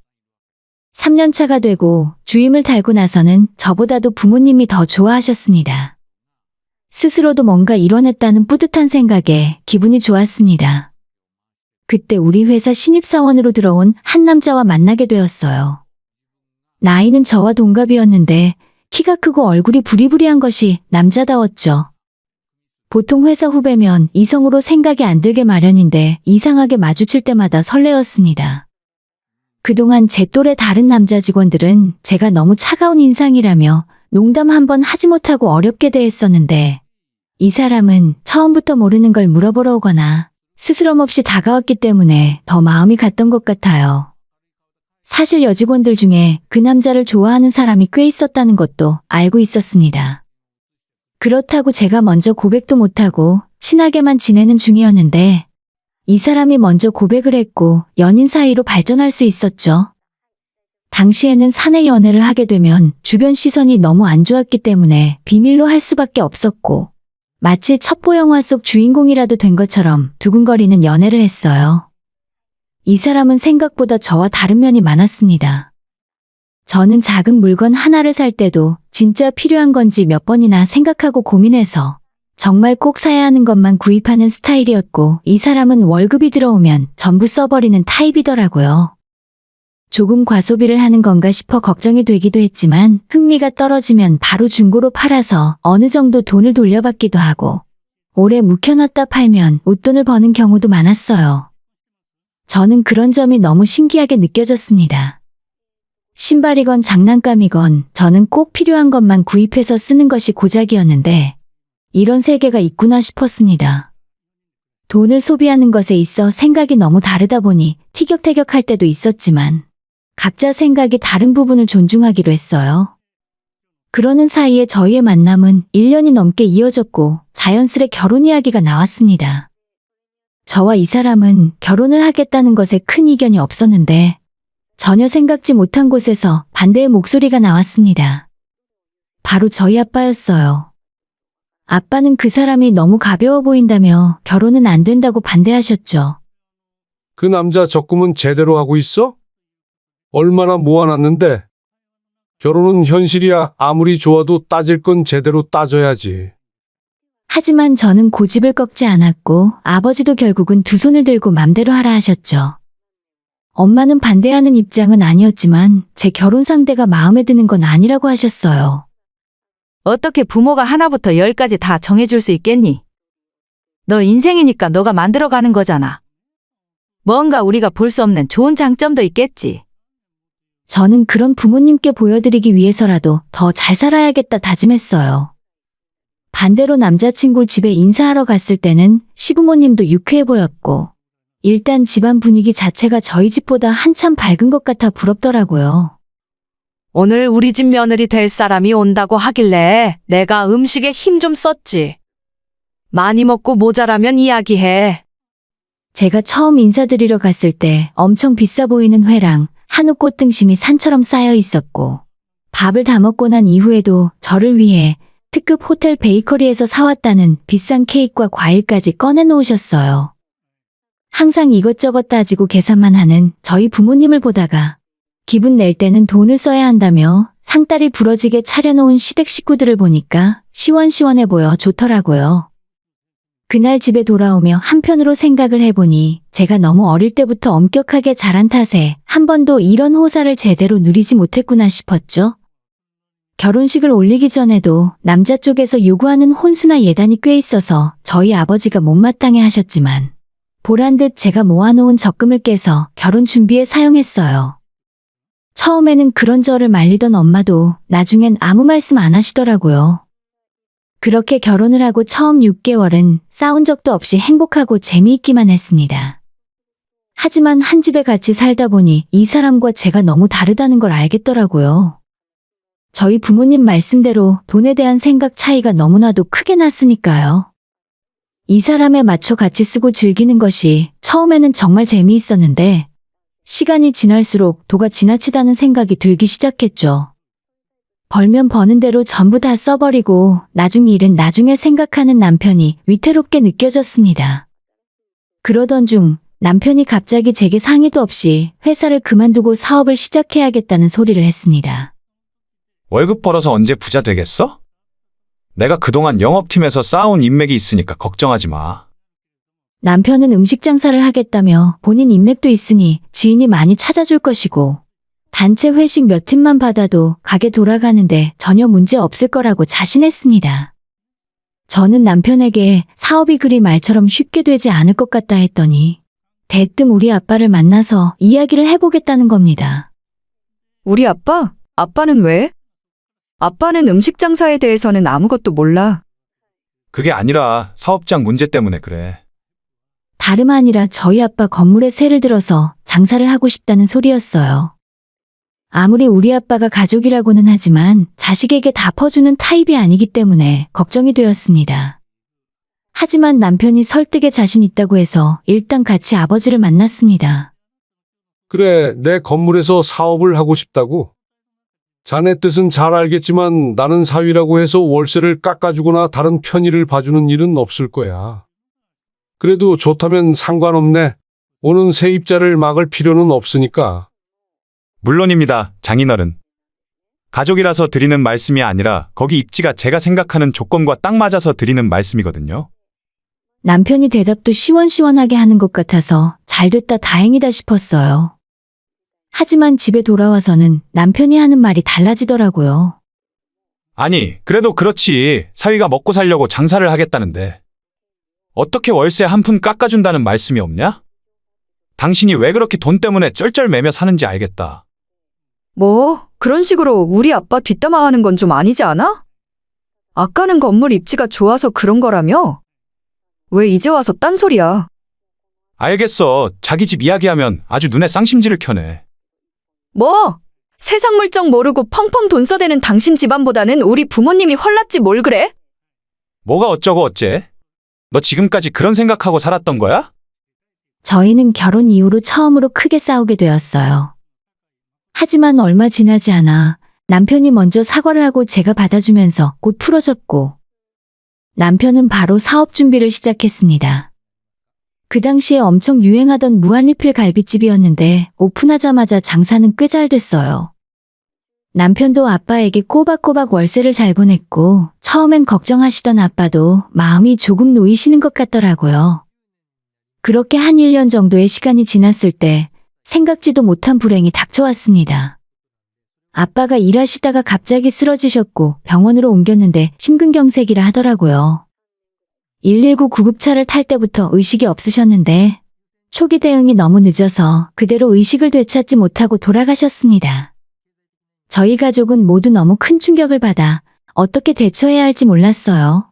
3년 차가 되고 주임을 달고 나서는 저보다도 부모님이 더 좋아하셨습니다. 스스로도 뭔가 이뤄냈다는 뿌듯한 생각에 기분이 좋았습니다. 그때 우리 회사 신입사원으로 들어온 한 남자와 만나게 되었어요. 나이는 저와 동갑이었는데 키가 크고 얼굴이 부리부리한 것이 남자다웠죠. 보통 회사 후배면 이성으로 생각이 안 들게 마련인데 이상하게 마주칠 때마다 설레었습니다. 그동안 제 또래 다른 남자 직원들은 제가 너무 차가운 인상이라며 농담 한번 하지 못하고 어렵게 대했었는데 이 사람은 처음부터 모르는 걸 물어보러 오거나 스스럼 없이 다가왔기 때문에 더 마음이 갔던 것 같아요. 사실 여직원들 중에 그 남자를 좋아하는 사람이 꽤 있었다는 것도 알고 있었습니다. 그렇다고 제가 먼저 고백도 못하고 친하게만 지내는 중이었는데 이 사람이 먼저 고백을 했고 연인 사이로 발전할 수 있었죠. 당시에는 사내 연애를 하게 되면 주변 시선이 너무 안 좋았기 때문에 비밀로 할 수밖에 없었고 마치 첩보 영화 속 주인공이라도 된 것처럼 두근거리는 연애를 했어요. 이 사람은 생각보다 저와 다른 면이 많았습니다. 저는 작은 물건 하나를 살 때도 진짜 필요한 건지 몇 번이나 생각하고 고민해서 정말 꼭 사야 하는 것만 구입하는 스타일이었고 이 사람은 월급이 들어오면 전부 써버리는 타입이더라고요. 조금 과소비를 하는 건가 싶어 걱정이 되기도 했지만 흥미가 떨어지면 바로 중고로 팔아서 어느 정도 돈을 돌려받기도 하고 오래 묵혀놨다 팔면 웃돈을 버는 경우도 많았어요. 저는 그런 점이 너무 신기하게 느껴졌습니다. 신발이건 장난감이건 저는 꼭 필요한 것만 구입해서 쓰는 것이 고작이었는데 이런 세계가 있구나 싶었습니다. 돈을 소비하는 것에 있어 생각이 너무 다르다 보니 티격태격할 때도 있었지만 각자 생각이 다른 부분을 존중하기로 했어요. 그러는 사이에 저희의 만남은 1년이 넘게 이어졌고 자연스레 결혼 이야기가 나왔습니다. 저와 이 사람은 결혼을 하겠다는 것에 큰 이견이 없었는데 전혀 생각지 못한 곳에서 반대의 목소리가 나왔습니다. 바로 저희 아빠였어요. 아빠는 그 사람이 너무 가벼워 보인다며 결혼은 안 된다고 반대하셨죠. 그 남자 적금은 제대로 하고 있어? 얼마나 모아놨는데? 결혼은 현실이야. 아무리 좋아도 따질 건 제대로 따져야지. 하지만 저는 고집을 꺾지 않았고 아버지도 결국은 두 손을 들고 맘대로 하라 하셨죠. 엄마는 반대하는 입장은 아니었지만 제 결혼 상대가 마음에 드는 건 아니라고 하셨어요. 어떻게 부모가 하나부터 10까지 다 정해줄 수 있겠니? 너 인생이니까 너가 만들어가는 거잖아. 뭔가 우리가 볼 수 없는 좋은 장점도 있겠지. 저는 그런 부모님께 보여드리기 위해서라도 더 잘 살아야겠다 다짐했어요. 반대로 남자친구 집에 인사하러 갔을 때는 시부모님도 유쾌해 보였고 일단 집안 분위기 자체가 저희 집보다 한참 밝은 것 같아 부럽더라고요. 오늘 우리 집 며느리 될 사람이 온다고 하길래 내가 음식에 힘 좀 썼지. 많이 먹고 모자라면 이야기해. 제가 처음 인사드리러 갔을 때 엄청 비싸 보이는 회랑 한우 꽃등심이 산처럼 쌓여 있었고 밥을 다 먹고 난 이후에도 저를 위해 특급 호텔 베이커리에서 사왔다는 비싼 케이크와 과일까지 꺼내놓으셨어요. 항상 이것저것 따지고 계산만 하는 저희 부모님을 보다가 기분 낼 때는 돈을 써야 한다며 상다리 부러지게 차려놓은 시댁 식구들을 보니까 시원시원해 보여 좋더라고요. 그날 집에 돌아오며 한편으로 생각을 해보니 제가 너무 어릴 때부터 엄격하게 자란 탓에 한 번도 이런 호사를 제대로 누리지 못했구나 싶었죠. 결혼식을 올리기 전에도 남자 쪽에서 요구하는 혼수나 예단이 꽤 있어서 저희 아버지가 못마땅해 하셨지만 보란 듯 제가 모아놓은 적금을 깨서 결혼 준비에 사용했어요. 처음에는 그런 저를 말리던 엄마도 나중엔 아무 말씀 안 하시더라고요. 그렇게 결혼을 하고 처음 6개월은 싸운 적도 없이 행복하고 재미있기만 했습니다. 하지만 한 집에 같이 살다 보니 이 사람과 제가 너무 다르다는 걸 알겠더라고요. 저희 부모님 말씀대로 돈에 대한 생각 차이가 너무나도 크게 났으니까요. 이 사람에 맞춰 같이 쓰고 즐기는 것이 처음에는 정말 재미있었는데 시간이 지날수록 도가 지나치다는 생각이 들기 시작했죠. 벌면 버는 대로 전부 다 써버리고 나중 일은 나중에 생각하는 남편이 위태롭게 느껴졌습니다. 그러던 중 남편이 갑자기 제게 상의도 없이 회사를 그만두고 사업을 시작해야겠다는 소리를 했습니다. 월급 벌어서 언제 부자 되겠어? 내가 그동안 영업팀에서 쌓아온 인맥이 있으니까 걱정하지 마. 남편은 음식 장사를 하겠다며 본인 인맥도 있으니 지인이 많이 찾아줄 것이고 단체 회식 몇 팀만 받아도 가게 돌아가는데 전혀 문제 없을 거라고 자신했습니다. 저는 남편에게 사업이 그리 말처럼 쉽게 되지 않을 것 같다 했더니 대뜸 우리 아빠를 만나서 이야기를 해보겠다는 겁니다. 우리 아빠? 아빠는 왜? 아빠는 음식 장사에 대해서는 아무것도 몰라. 그게 아니라 사업장 문제 때문에 그래. 다름 아니라 저희 아빠 건물에 세를 들어서 장사를 하고 싶다는 소리였어요. 아무리 우리 아빠가 가족이라고는 하지만 자식에게 다 퍼주는 타입이 아니기 때문에 걱정이 되었습니다. 하지만 남편이 설득에 자신 있다고 해서 일단 같이 아버지를 만났습니다. 그래, 내 건물에서 사업을 하고 싶다고? 자네 뜻은 잘 알겠지만 나는 사위라고 해서 월세를 깎아주거나 다른 편의를 봐주는 일은 없을 거야. 그래도 좋다면 상관없네. 오는 세입자를 막을 필요는 없으니까. 물론입니다, 장인어른. 가족이라서 드리는 말씀이 아니라 거기 입지가 제가 생각하는 조건과 딱 맞아서 드리는 말씀이거든요. 남편이 대답도 시원시원하게 하는 것 같아서 잘됐다 다행이다 싶었어요. 하지만 집에 돌아와서는 남편이 하는 말이 달라지더라고요. 아니, 그래도 그렇지. 사위가 먹고 살려고 장사를 하겠다는데. 어떻게 월세 한 푼 깎아준다는 말씀이 없냐? 당신이 왜 그렇게 돈 때문에 쩔쩔매며 사는지 알겠다. 뭐, 그런 식으로 우리 아빠 뒷담화하는 건 좀 아니지 않아? 아까는 건물 입지가 좋아서 그런 거라며? 왜 이제 와서 딴소리야? 알겠어. 자기 집 이야기하면 아주 눈에 쌍심지를 켜네. 뭐? 세상 물정 모르고 펑펑 돈 써대는 당신 집안보다는 우리 부모님이 헐났지 뭘 그래? 뭐가 어쩌고 어째? 너 지금까지 그런 생각하고 살았던 거야? 저희는 결혼 이후로 처음으로 크게 싸우게 되었어요. 하지만 얼마 지나지 않아 남편이 먼저 사과를 하고 제가 받아주면서 곧 풀어졌고 남편은 바로 사업 준비를 시작했습니다. 그 당시에 엄청 유행하던 무한리필 갈비집이었는데 오픈하자마자 장사는 꽤 잘 됐어요. 남편도 아빠에게 꼬박꼬박 월세를 잘 보냈고 처음엔 걱정하시던 아빠도 마음이 조금 놓이시는 것 같더라고요. 그렇게 한 1년 정도의 시간이 지났을 때 생각지도 못한 불행이 닥쳐왔습니다. 아빠가 일하시다가 갑자기 쓰러지셨고 병원으로 옮겼는데 심근경색이라 하더라고요. 119 구급차를 탈 때부터 의식이 없으셨는데 초기 대응이 너무 늦어서 그대로 의식을 되찾지 못하고 돌아가셨습니다. 저희 가족은 모두 너무 큰 충격을 받아 어떻게 대처해야 할지 몰랐어요.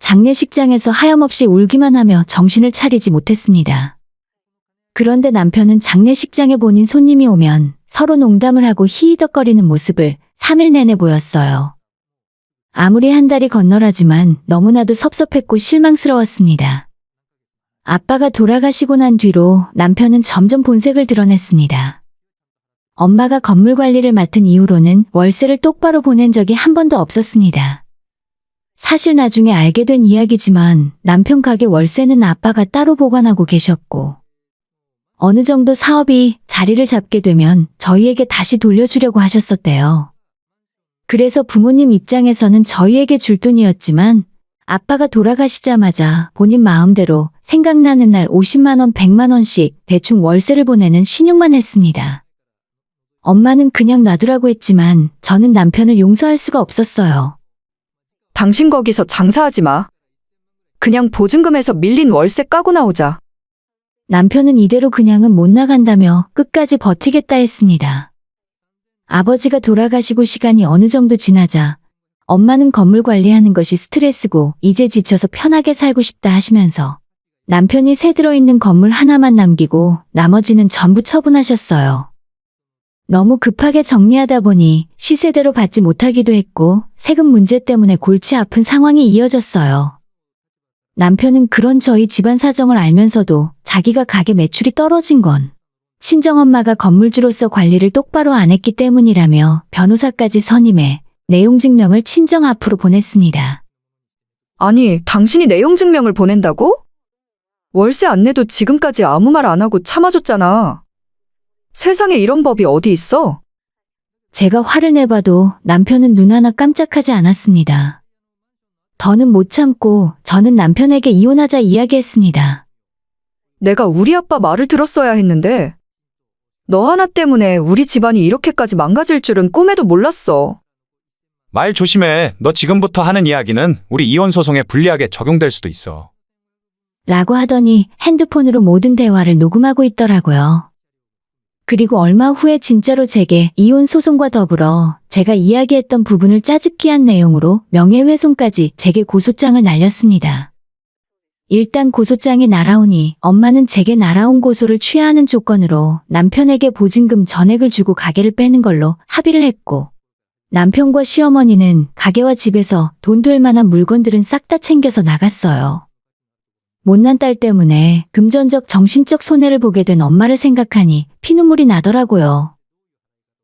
장례식장에서 하염없이 울기만 하며 정신을 차리지 못했습니다. 그런데 남편은 장례식장에 본인 손님이 오면 서로 농담을 하고 히히덕거리는 모습을 3일 내내 보였어요. 아무리 한 달이 건너라지만 너무나도 섭섭했고 실망스러웠습니다. 아빠가 돌아가시고 난 뒤로 남편은 점점 본색을 드러냈습니다. 엄마가 건물 관리를 맡은 이후로는 월세를 똑바로 보낸 적이 한 번도 없었습니다. 사실 나중에 알게 된 이야기지만 남편 가게 월세는 아빠가 따로 보관하고 계셨고 어느 정도 사업이 자리를 잡게 되면 저희에게 다시 돌려주려고 하셨었대요. 그래서 부모님 입장에서는 저희에게 줄 돈이었지만 아빠가 돌아가시자마자 본인 마음대로 생각나는 날 50만 원, 100만 원씩 대충 월세를 보내는 신용만 했습니다. 엄마는 그냥 놔두라고 했지만 저는 남편을 용서할 수가 없었어요. 당신 거기서 장사하지 마. 그냥 보증금에서 밀린 월세 까고 나오자. 남편은 이대로 그냥은 못 나간다며 끝까지 버티겠다 했습니다. 아버지가 돌아가시고 시간이 어느 정도 지나자 엄마는 건물 관리하는 것이 스트레스고 이제 지쳐서 편하게 살고 싶다 하시면서 남편이 새 들어있는 건물 하나만 남기고 나머지는 전부 처분하셨어요. 너무 급하게 정리하다 보니 시세대로 받지 못하기도 했고 세금 문제 때문에 골치 아픈 상황이 이어졌어요. 남편은 그런 저희 집안 사정을 알면서도 자기가 가게 매출이 떨어진 건 친정엄마가 건물주로서 관리를 똑바로 안 했기 때문이라며 변호사까지 선임해 내용 증명을 친정 앞으로 보냈습니다. 아니, 당신이 내용 증명을 보낸다고? 월세 안 내도 지금까지 아무 말 안 하고 참아줬잖아. 세상에 이런 법이 어디 있어? 제가 화를 내봐도 남편은 눈 하나 깜짝하지 않았습니다. 더는 못 참고 저는 남편에게 이혼하자 이야기했습니다. 내가 우리 아빠 말을 들었어야 했는데. 너 하나 때문에 우리 집안이 이렇게까지 망가질 줄은 꿈에도 몰랐어. 말 조심해. 너 지금부터 하는 이야기는 우리 이혼 소송에 불리하게 적용될 수도 있어. 라고 하더니 핸드폰으로 모든 대화를 녹음하고 있더라고요. 그리고 얼마 후에 진짜로 제게 이혼 소송과 더불어 제가 이야기했던 부분을 짜깁기한 내용으로 명예훼손까지 제게 고소장을 날렸습니다. 일단 고소장이 날아오니 엄마는 제게 날아온 고소를 취하하는 조건으로 남편에게 보증금 전액을 주고 가게를 빼는 걸로 합의를 했고 남편과 시어머니는 가게와 집에서 돈 될 만한 물건들은 싹 다 챙겨서 나갔어요. 못난 딸 때문에 금전적 정신적 손해를 보게 된 엄마를 생각하니 피눈물이 나더라고요.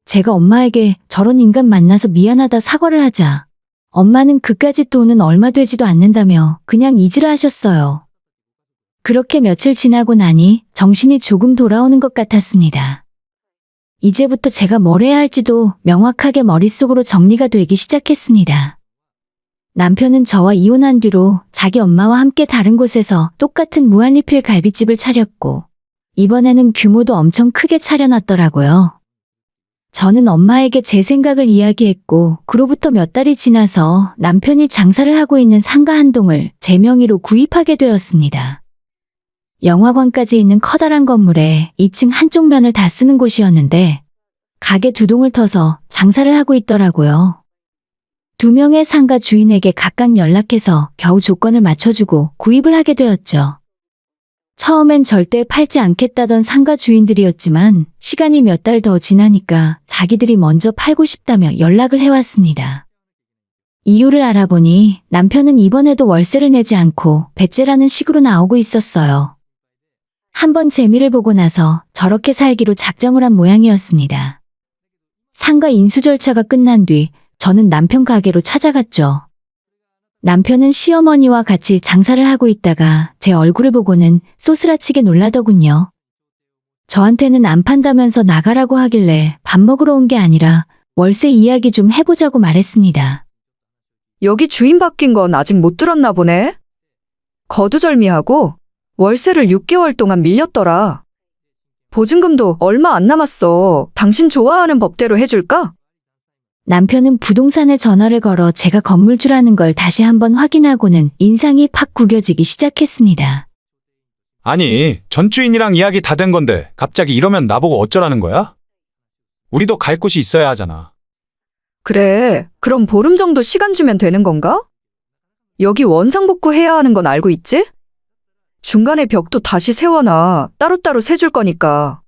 제가 엄마에게 저런 인간 만나서 미안하다 사과를 하자 엄마는 그까짓 돈은 얼마 되지도 않는다며 그냥 잊으라 하셨어요. 그렇게 며칠 지나고 나니 정신이 조금 돌아오는 것 같았습니다. 이제부터 제가 뭘 해야 할지도 명확하게 머릿속으로 정리가 되기 시작했습니다. 남편은 저와 이혼한 뒤로 자기 엄마와 함께 다른 곳에서 똑같은 무한리필 갈비집을 차렸고 이번에는 규모도 엄청 크게 차려놨더라고요. 저는 엄마에게 제 생각을 이야기했고 그로부터 몇 달이 지나서 남편이 장사를 하고 있는 상가 한 동을 제 명의로 구입하게 되었습니다. 영화관까지 있는 커다란 건물에 2층 한쪽 면을 다 쓰는 곳이었는데 가게 2동을 터서 장사를 하고 있더라고요. 2명의 상가 주인에게 각각 연락해서 겨우 조건을 맞춰주고 구입을 하게 되었죠. 처음엔 절대 팔지 않겠다던 상가 주인들이었지만 시간이 몇 달 더 지나니까 자기들이 먼저 팔고 싶다며 연락을 해왔습니다. 이유를 알아보니 남편은 이번에도 월세를 내지 않고 배째라는 식으로 나오고 있었어요. 한번 재미를 보고 나서 저렇게 살기로 작정을 한 모양이었습니다. 상가 인수 절차가 끝난 뒤 저는 남편 가게로 찾아갔죠. 남편은 시어머니와 같이 장사를 하고 있다가 제 얼굴을 보고는 쏘스라치게 놀라더군요. 저한테는 안 판다면서 나가라고 하길래 밥 먹으러 온 게 아니라 월세 이야기 좀 해보자고 말했습니다. 여기 주인 바뀐 건 아직 못 들었나 보네? 거두절미하고 월세를 6개월 동안 밀렸더라. 보증금도 얼마 안 남았어. 당신 좋아하는 법대로 해줄까? 남편은 부동산에 전화를 걸어 제가 건물주라는 걸 다시 한번 확인하고는 인상이 팍 구겨지기 시작했습니다. 아니, 전 주인이랑 이야기 다 된 건데 갑자기 이러면 나보고 어쩌라는 거야? 우리도 갈 곳이 있어야 하잖아. 그래, 그럼 보름 정도 시간 주면 되는 건가? 여기 원상복구 해야 하는 건 알고 있지? 중간에 벽도 다시 세워놔. 따로따로 세줄 거니까.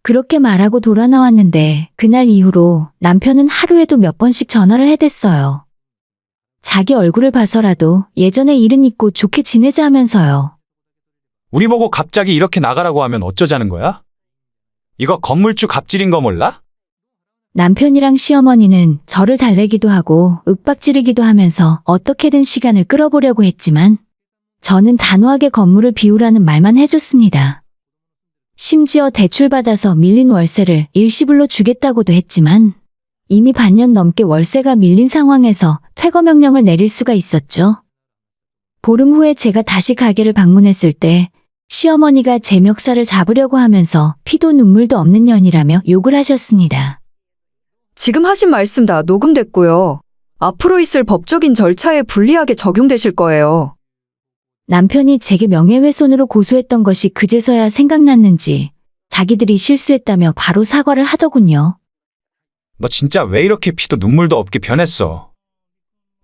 그렇게 말하고 돌아 나왔는데 그날 이후로 남편은 하루에도 몇 번씩 전화를 해댔어요. 자기 얼굴을 봐서라도 예전의 일은 잊고 좋게 지내자 하면서요. 우리 보고 갑자기 이렇게 나가라고 하면 어쩌자는 거야? 이거 건물주 갑질인 거 몰라? 남편이랑 시어머니는 저를 달래기도 하고 윽박지르기도 하면서 어떻게든 시간을 끌어보려고 했지만 저는 단호하게 건물을 비우라는 말만 해줬습니다. 심지어 대출받아서 밀린 월세를 일시불로 주겠다고도 했지만 이미 반년 넘게 월세가 밀린 상황에서 퇴거 명령을 내릴 수가 있었죠. 보름 후에 제가 다시 가게를 방문했을 때 시어머니가 제 멱살을 잡으려고 하면서 피도 눈물도 없는 년이라며 욕을 하셨습니다. 지금 하신 말씀 다 녹음됐고요. 앞으로 있을 법적인 절차에 불리하게 적용되실 거예요. 남편이 제게 명예훼손으로 고소했던 것이 그제서야 생각났는지 자기들이 실수했다며 바로 사과를 하더군요. 너 진짜 왜 이렇게 피도 눈물도 없게 변했어?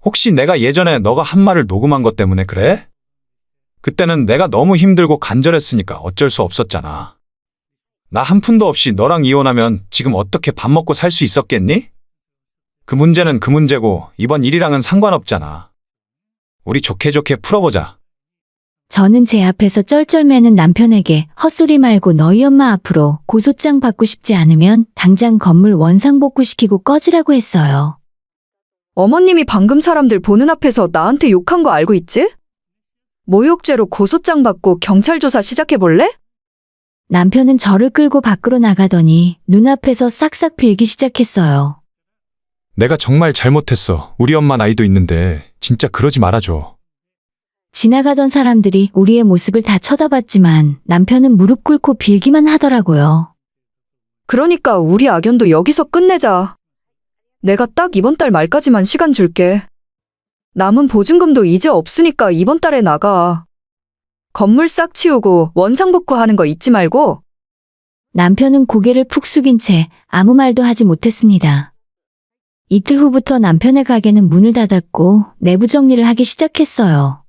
혹시 내가 예전에 너가 한 말을 녹음한 것 때문에 그래? 그때는 내가 너무 힘들고 간절했으니까 어쩔 수 없었잖아. 나 한 푼도 없이 너랑 이혼하면 지금 어떻게 밥 먹고 살 수 있었겠니? 그 문제는 그 문제고 이번 일이랑은 상관없잖아. 우리 좋게 좋게 풀어보자. 저는 제 앞에서 쩔쩔매는 남편에게 헛소리 말고 너희 엄마 앞으로 고소장 받고 싶지 않으면 당장 건물 원상복구시키고 꺼지라고 했어요. 어머님이 방금 사람들 보는 앞에서 나한테 욕한 거 알고 있지? 모욕죄로 고소장 받고 경찰 조사 시작해볼래? 남편은 저를 끌고 밖으로 나가더니 눈앞에서 싹싹 빌기 시작했어요. 내가 정말 잘못했어. 우리 엄마 나이도 있는데 진짜 그러지 말아줘. 지나가던 사람들이 우리의 모습을 다 쳐다봤지만 남편은 무릎 꿇고 빌기만 하더라고요. 그러니까 우리 악연도 여기서 끝내자. 내가 딱 이번 달 말까지만 시간 줄게. 남은 보증금도 이제 없으니까 이번 달에 나가. 건물 싹 치우고 원상복구 하는 거 잊지 말고. 남편은 고개를 푹 숙인 채 아무 말도 하지 못했습니다. 이틀 후부터 남편의 가게는 문을 닫았고 내부 정리를 하기 시작했어요.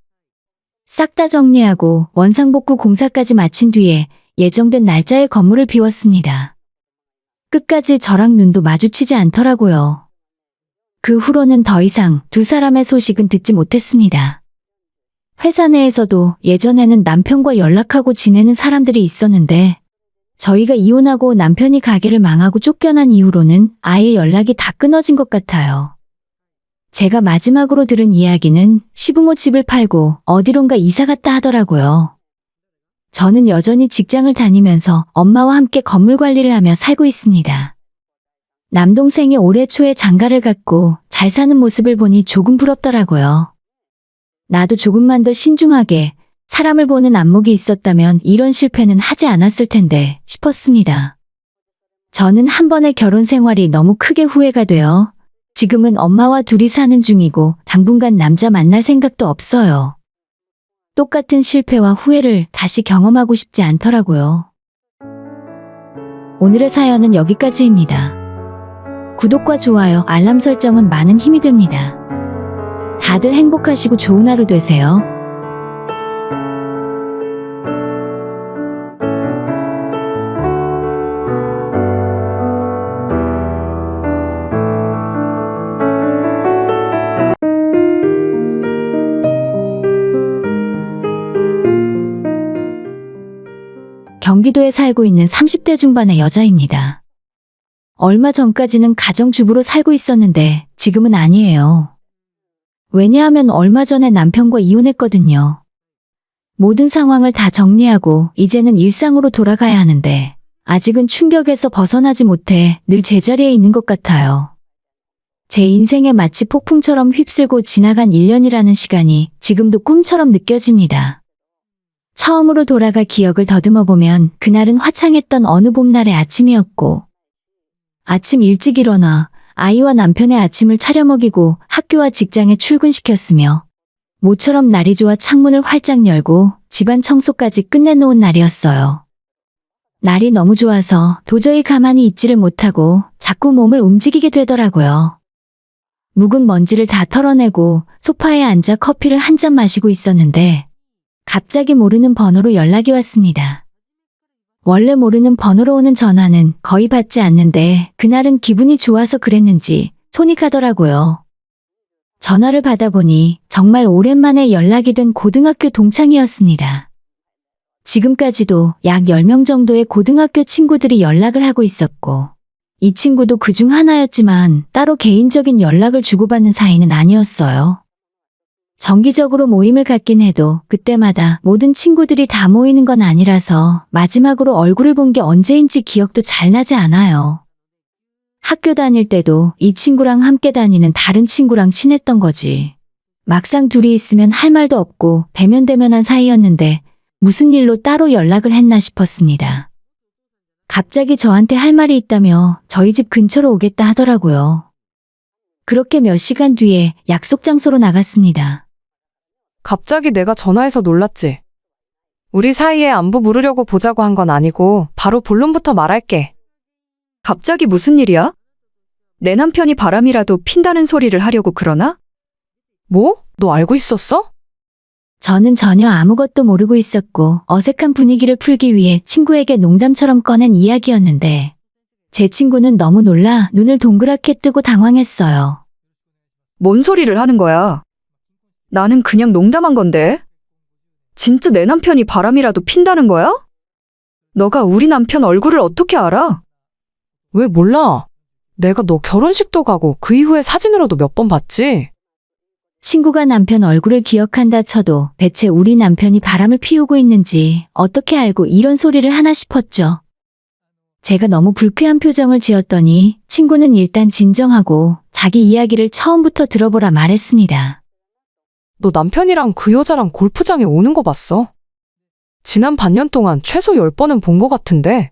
싹 다 정리하고 원상복구 공사까지 마친 뒤에 예정된 날짜에 건물을 비웠습니다. 끝까지 저랑 눈도 마주치지 않더라고요. 그 후로는 더 이상 두 사람의 소식은 듣지 못했습니다. 회사 내에서도 예전에는 남편과 연락하고 지내는 사람들이 있었는데 저희가 이혼하고 남편이 가게를 망하고 쫓겨난 이후로는 아예 연락이 다 끊어진 것 같아요. 제가 마지막으로 들은 이야기는 시부모 집을 팔고 어디론가 이사 갔다 하더라고요. 저는 여전히 직장을 다니면서 엄마와 함께 건물 관리를 하며 살고 있습니다. 남동생이 올해 초에 장가를 갔고 잘 사는 모습을 보니 조금 부럽더라고요. 나도 조금만 더 신중하게 사람을 보는 안목이 있었다면 이런 실패는 하지 않았을 텐데 싶었습니다. 저는 한 번의 결혼 생활이 너무 크게 후회가 되어 지금은 엄마와 둘이 사는 중이고 당분간 남자 만날 생각도 없어요. 똑같은 실패와 후회를 다시 경험하고 싶지 않더라고요. 오늘의 사연은 여기까지입니다. 구독과 좋아요, 알람 설정은 많은 힘이 됩니다. 다들 행복하시고 좋은 하루 되세요. 경기도에 살고 있는 30대 중반의 여자입니다. 얼마 전까지는 가정주부로 살고 있었는데 지금은 아니에요. 왜냐하면 얼마 전에 남편과 이혼했거든요. 모든 상황을 다 정리하고 이제는 일상으로 돌아가야 하는데 아직은 충격에서 벗어나지 못해 늘 제자리에 있는 것 같아요. 제 인생에 마치 폭풍처럼 휩쓸고 지나간 1년이라는 시간이 지금도 꿈처럼 느껴집니다. 처음으로 돌아가 기억을 더듬어 보면 그날은 화창했던 어느 봄날의 아침이었고 아침 일찍 일어나 아이와 남편의 아침을 차려 먹이고 학교와 직장에 출근시켰으며 모처럼 날이 좋아 창문을 활짝 열고 집안 청소까지 끝내놓은 날이었어요. 날이 너무 좋아서 도저히 가만히 있지를 못하고 자꾸 몸을 움직이게 되더라고요. 묵은 먼지를 다 털어내고 소파에 앉아 커피를 한 잔 마시고 있었는데 갑자기 모르는 번호로 연락이 왔습니다. 원래 모르는 번호로 오는 전화는 거의 받지 않는데 그날은 기분이 좋아서 그랬는지 손이 가더라고요. 전화를 받아보니 정말 오랜만에 연락이 된 고등학교 동창이었습니다. 지금까지도 약 10명 정도의 고등학교 친구들이 연락을 하고 있었고 이 친구도 그중 하나였지만 따로 개인적인 연락을 주고받는 사이는 아니었어요. 정기적으로 모임을 갖긴 해도 그때마다 모든 친구들이 다 모이는 건 아니라서 마지막으로 얼굴을 본 게 언제인지 기억도 잘 나지 않아요. 학교 다닐 때도 이 친구랑 함께 다니는 다른 친구랑 친했던 거지. 막상 둘이 있으면 할 말도 없고 대면대면한 사이였는데 무슨 일로 따로 연락을 했나 싶었습니다. 갑자기 저한테 할 말이 있다며 저희 집 근처로 오겠다 하더라고요. 그렇게 몇 시간 뒤에 약속 장소로 나갔습니다. 갑자기 내가 전화해서 놀랐지. 우리 사이에 안부 물으려고 보자고 한 건 아니고 바로 본론부터 말할게. 갑자기 무슨 일이야? 내 남편이 바람이라도 핀다는 소리를 하려고 그러나? 뭐? 너 알고 있었어? 저는 전혀 아무것도 모르고 있었고 어색한 분위기를 풀기 위해 친구에게 농담처럼 꺼낸 이야기였는데 제 친구는 너무 놀라 눈을 동그랗게 뜨고 당황했어요. 뭔 소리를 하는 거야? 나는 그냥 농담한 건데. 진짜 내 남편이 바람이라도 핀다는 거야? 너가 우리 남편 얼굴을 어떻게 알아? 왜 몰라? 내가 너 결혼식도 가고 그 이후에 사진으로도 몇 번 봤지? 친구가 남편 얼굴을 기억한다 쳐도 대체 우리 남편이 바람을 피우고 있는지 어떻게 알고 이런 소리를 하나 싶었죠. 제가 너무 불쾌한 표정을 지었더니 친구는 일단 진정하고 자기 이야기를 처음부터 들어보라 말했습니다. 너 남편이랑 그 여자랑 골프장에 오는 거 봤어? 지난 반년 동안 최소 10번은 본 거 같은데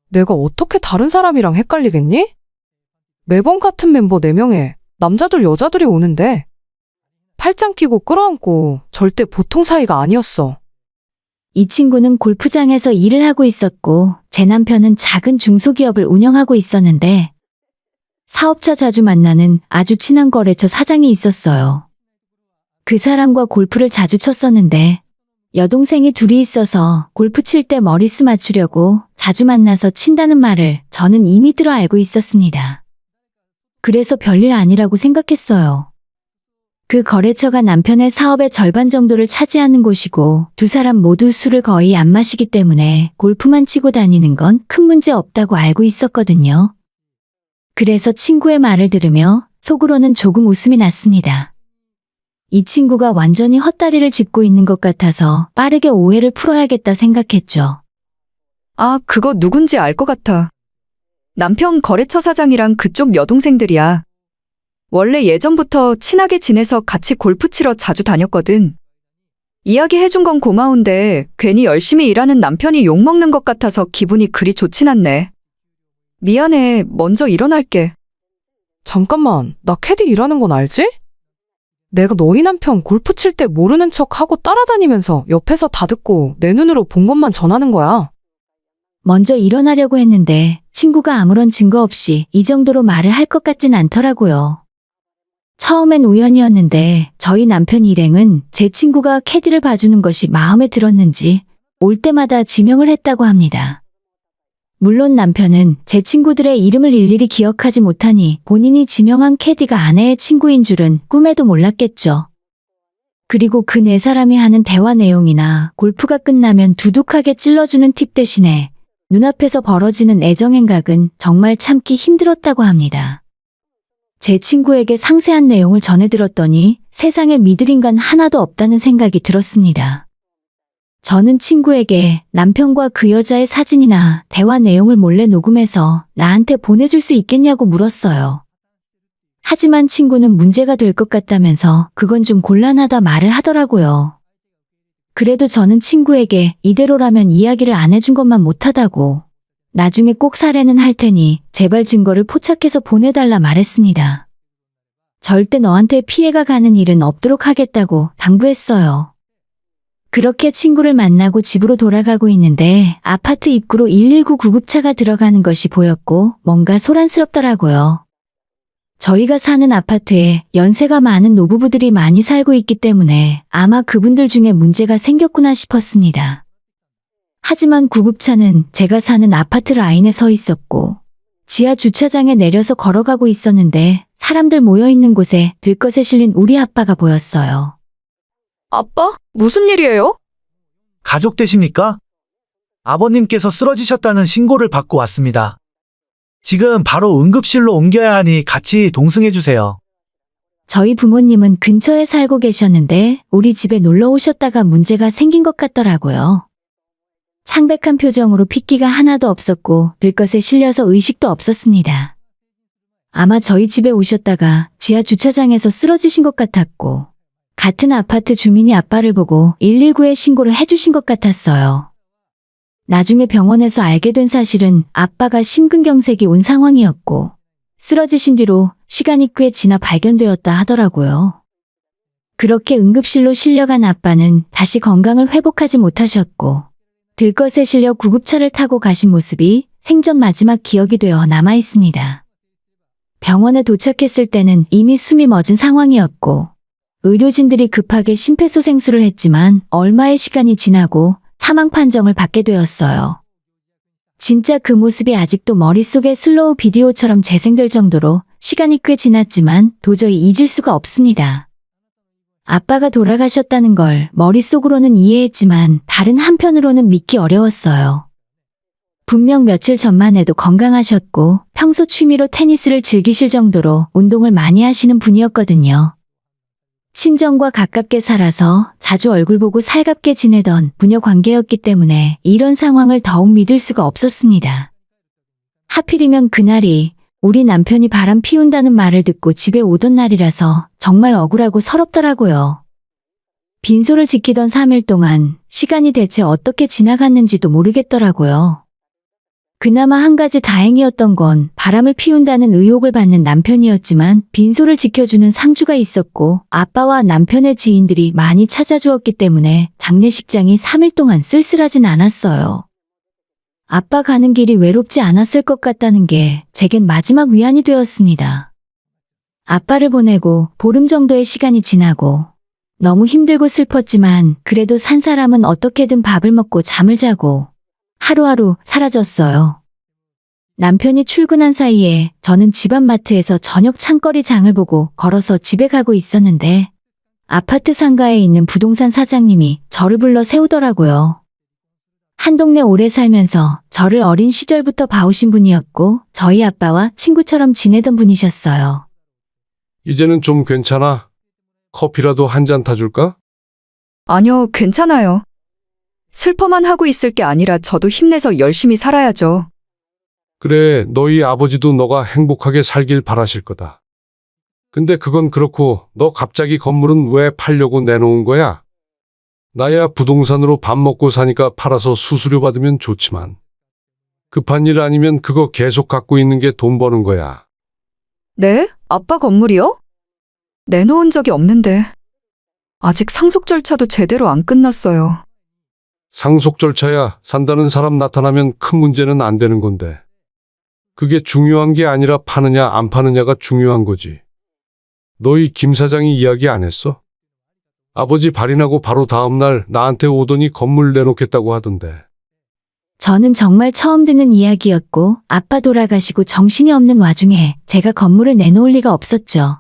내가 어떻게 다른 사람이랑 헷갈리겠니? 매번 같은 멤버 4명에 남자들 여자들이 오는데 팔짱 끼고 끌어안고 절대 보통 사이가 아니었어. 이 친구는 골프장에서 일을 하고 있었고 제 남편은 작은 중소기업을 운영하고 있었는데 사업자 자주 만나는 아주 친한 거래처 사장이 있었어요. 그 사람과 골프를 자주 쳤었는데 여동생이 둘이 있어서 골프 칠 때 머리수 맞추려고 자주 만나서 친다는 말을 저는 이미 들어 알고 있었습니다. 그래서 별일 아니라고 생각했어요. 그 거래처가 남편의 사업의 절반 정도를 차지하는 곳이고 두 사람 모두 술을 거의 안 마시기 때문에 골프만 치고 다니는 건 큰 문제 없다고 알고 있었거든요. 그래서 친구의 말을 들으며 속으로는 조금 웃음이 났습니다. 이 친구가 완전히 헛다리를 짚고 있는 것 같아서 빠르게 오해를 풀어야겠다 생각했죠. 아, 그거 누군지 알 것 같아. 남편 거래처 사장이랑 그쪽 여동생들이야. 원래 예전부터 친하게 지내서 같이 골프 치러 자주 다녔거든. 이야기해준 건 고마운데 괜히 열심히 일하는 남편이 욕먹는 것 같아서 기분이 그리 좋진 않네. 미안해, 먼저 일어날게. 잠깐만, 나 캐디 일하는 건 알지? 내가 너희 남편 골프 칠 때 모르는 척 하고 따라다니면서 옆에서 다 듣고 내 눈으로 본 것만 전하는 거야. 먼저 일어나려고 했는데 친구가 아무런 증거 없이 이 정도로 말을 할 것 같진 않더라고요. 처음엔 우연이었는데 저희 남편 일행은 제 친구가 캐디를 봐주는 것이 마음에 들었는지 올 때마다 지명을 했다고 합니다. 물론 남편은 제 친구들의 이름을 일일이 기억하지 못하니 본인이 지명한 캐디가 아내의 친구인 줄은 꿈에도 몰랐겠죠. 그리고 그 네 사람이 하는 대화 내용이나 골프가 끝나면 두둑하게 찔러주는 팁 대신에 눈앞에서 벌어지는 애정행각은 정말 참기 힘들었다고 합니다. 제 친구에게 상세한 내용을 전해들었더니 세상에 믿을 인간 하나도 없다는 생각이 들었습니다. 저는 친구에게 남편과 그 여자의 사진이나 대화 내용을 몰래 녹음해서 나한테 보내줄 수 있겠냐고 물었어요. 하지만 친구는 문제가 될 것 같다면서 그건 좀 곤란하다 말을 하더라고요. 그래도 저는 친구에게 이대로라면 이야기를 안 해준 것만 못하다고 나중에 꼭 사례는 할 테니 제발 증거를 포착해서 보내달라 말했습니다. 절대 너한테 피해가 가는 일은 없도록 하겠다고 당부했어요. 그렇게 친구를 만나고 집으로 돌아가고 있는데 아파트 입구로 119 구급차가 들어가는 것이 보였고 뭔가 소란스럽더라고요. 저희가 사는 아파트에 연세가 많은 노부부들이 많이 살고 있기 때문에 아마 그분들 중에 문제가 생겼구나 싶었습니다. 하지만 구급차는 제가 사는 아파트 라인에 서 있었고 지하 주차장에 내려서 걸어가고 있었는데 사람들 모여 있는 곳에 들것에 실린 우리 아빠가 보였어요. 아빠? 무슨 일이에요? 가족 되십니까? 아버님께서 쓰러지셨다는 신고를 받고 왔습니다. 지금 바로 응급실로 옮겨야 하니 같이 동승해 주세요. 저희 부모님은 근처에 살고 계셨는데 우리 집에 놀러 오셨다가 문제가 생긴 것 같더라고요. 창백한 표정으로 핏기가 하나도 없었고 들것에 실려서 의식도 없었습니다. 아마 저희 집에 오셨다가 지하 주차장에서 쓰러지신 것 같았고 같은 아파트 주민이 아빠를 보고 119에 신고를 해주신 것 같았어요. 나중에 병원에서 알게 된 사실은 아빠가 심근경색이 온 상황이었고 쓰러지신 뒤로 시간이 꽤 지나 발견되었다 하더라고요. 그렇게 응급실로 실려간 아빠는 다시 건강을 회복하지 못하셨고 들것에 실려 구급차를 타고 가신 모습이 생전 마지막 기억이 되어 남아 있습니다. 병원에 도착했을 때는 이미 숨이 멎은 상황이었고 의료진들이 급하게 심폐소생술을 했지만 얼마의 시간이 지나고 사망 판정을 받게 되었어요. 진짜 그 모습이 아직도 머릿속에 슬로우 비디오처럼 재생될 정도로 시간이 꽤 지났지만 도저히 잊을 수가 없습니다. 아빠가 돌아가셨다는 걸 머릿속으로는 이해했지만 다른 한편으로는 믿기 어려웠어요. 분명 며칠 전만 해도 건강하셨고 평소 취미로 테니스를 즐기실 정도로 운동을 많이 하시는 분이었거든요. 친정과 가깝게 살아서 자주 얼굴 보고 살갑게 지내던 부녀 관계였기 때문에 이런 상황을 더욱 믿을 수가 없었습니다. 하필이면 그날이 우리 남편이 바람 피운다는 말을 듣고 집에 오던 날이라서 정말 억울하고 서럽더라고요. 빈소를 지키던 3일 동안 시간이 대체 어떻게 지나갔는지도 모르겠더라고요. 그나마 한 가지 다행이었던 건 바람을 피운다는 의혹을 받는 남편이었지만 빈소를 지켜주는 상주가 있었고 아빠와 남편의 지인들이 많이 찾아주었기 때문에 장례식장이 3일 동안 쓸쓸하진 않았어요. 아빠 가는 길이 외롭지 않았을 것 같다는 게 제겐 마지막 위안이 되었습니다. 아빠를 보내고 보름 정도의 시간이 지나고 너무 힘들고 슬펐지만 그래도 산 사람은 어떻게든 밥을 먹고 잠을 자고 하루하루 사라졌어요. 남편이 출근한 사이에 저는 집앞 마트에서 저녁 창거리 장을 보고 걸어서 집에 가고 있었는데 아파트 상가에 있는 부동산 사장님이 저를 불러 세우더라고요. 한 동네 오래 살면서 저를 어린 시절부터 봐오신 분이었고 저희 아빠와 친구처럼 지내던 분이셨어요. 이제는 좀 괜찮아? 커피라도 한 잔 타줄까? 아니요, 괜찮아요. 슬퍼만 하고 있을 게 아니라 저도 힘내서 열심히 살아야죠. 그래, 너희 아버지도 너가 행복하게 살길 바라실 거다. 근데 그건 그렇고 너 갑자기 건물은 왜 팔려고 내놓은 거야? 나야 부동산으로 밥 먹고 사니까 팔아서 수수료 받으면 좋지만 급한 일 아니면 그거 계속 갖고 있는 게 돈 버는 거야. 네? 아빠 건물이요? 내놓은 적이 없는데. 아직 상속 절차도 제대로 안 끝났어요. 상속 절차야 산다는 사람 나타나면 큰 문제는 안 되는 건데. 그게 중요한 게 아니라 파느냐 안 파느냐가 중요한 거지. 너희 김 사장이 이야기 안 했어? 아버지 발인하고 바로 다음날 나한테 오더니 건물 내놓겠다고 하던데. 저는 정말 처음 듣는 이야기였고 아빠 돌아가시고 정신이 없는 와중에 제가 건물을 내놓을 리가 없었죠.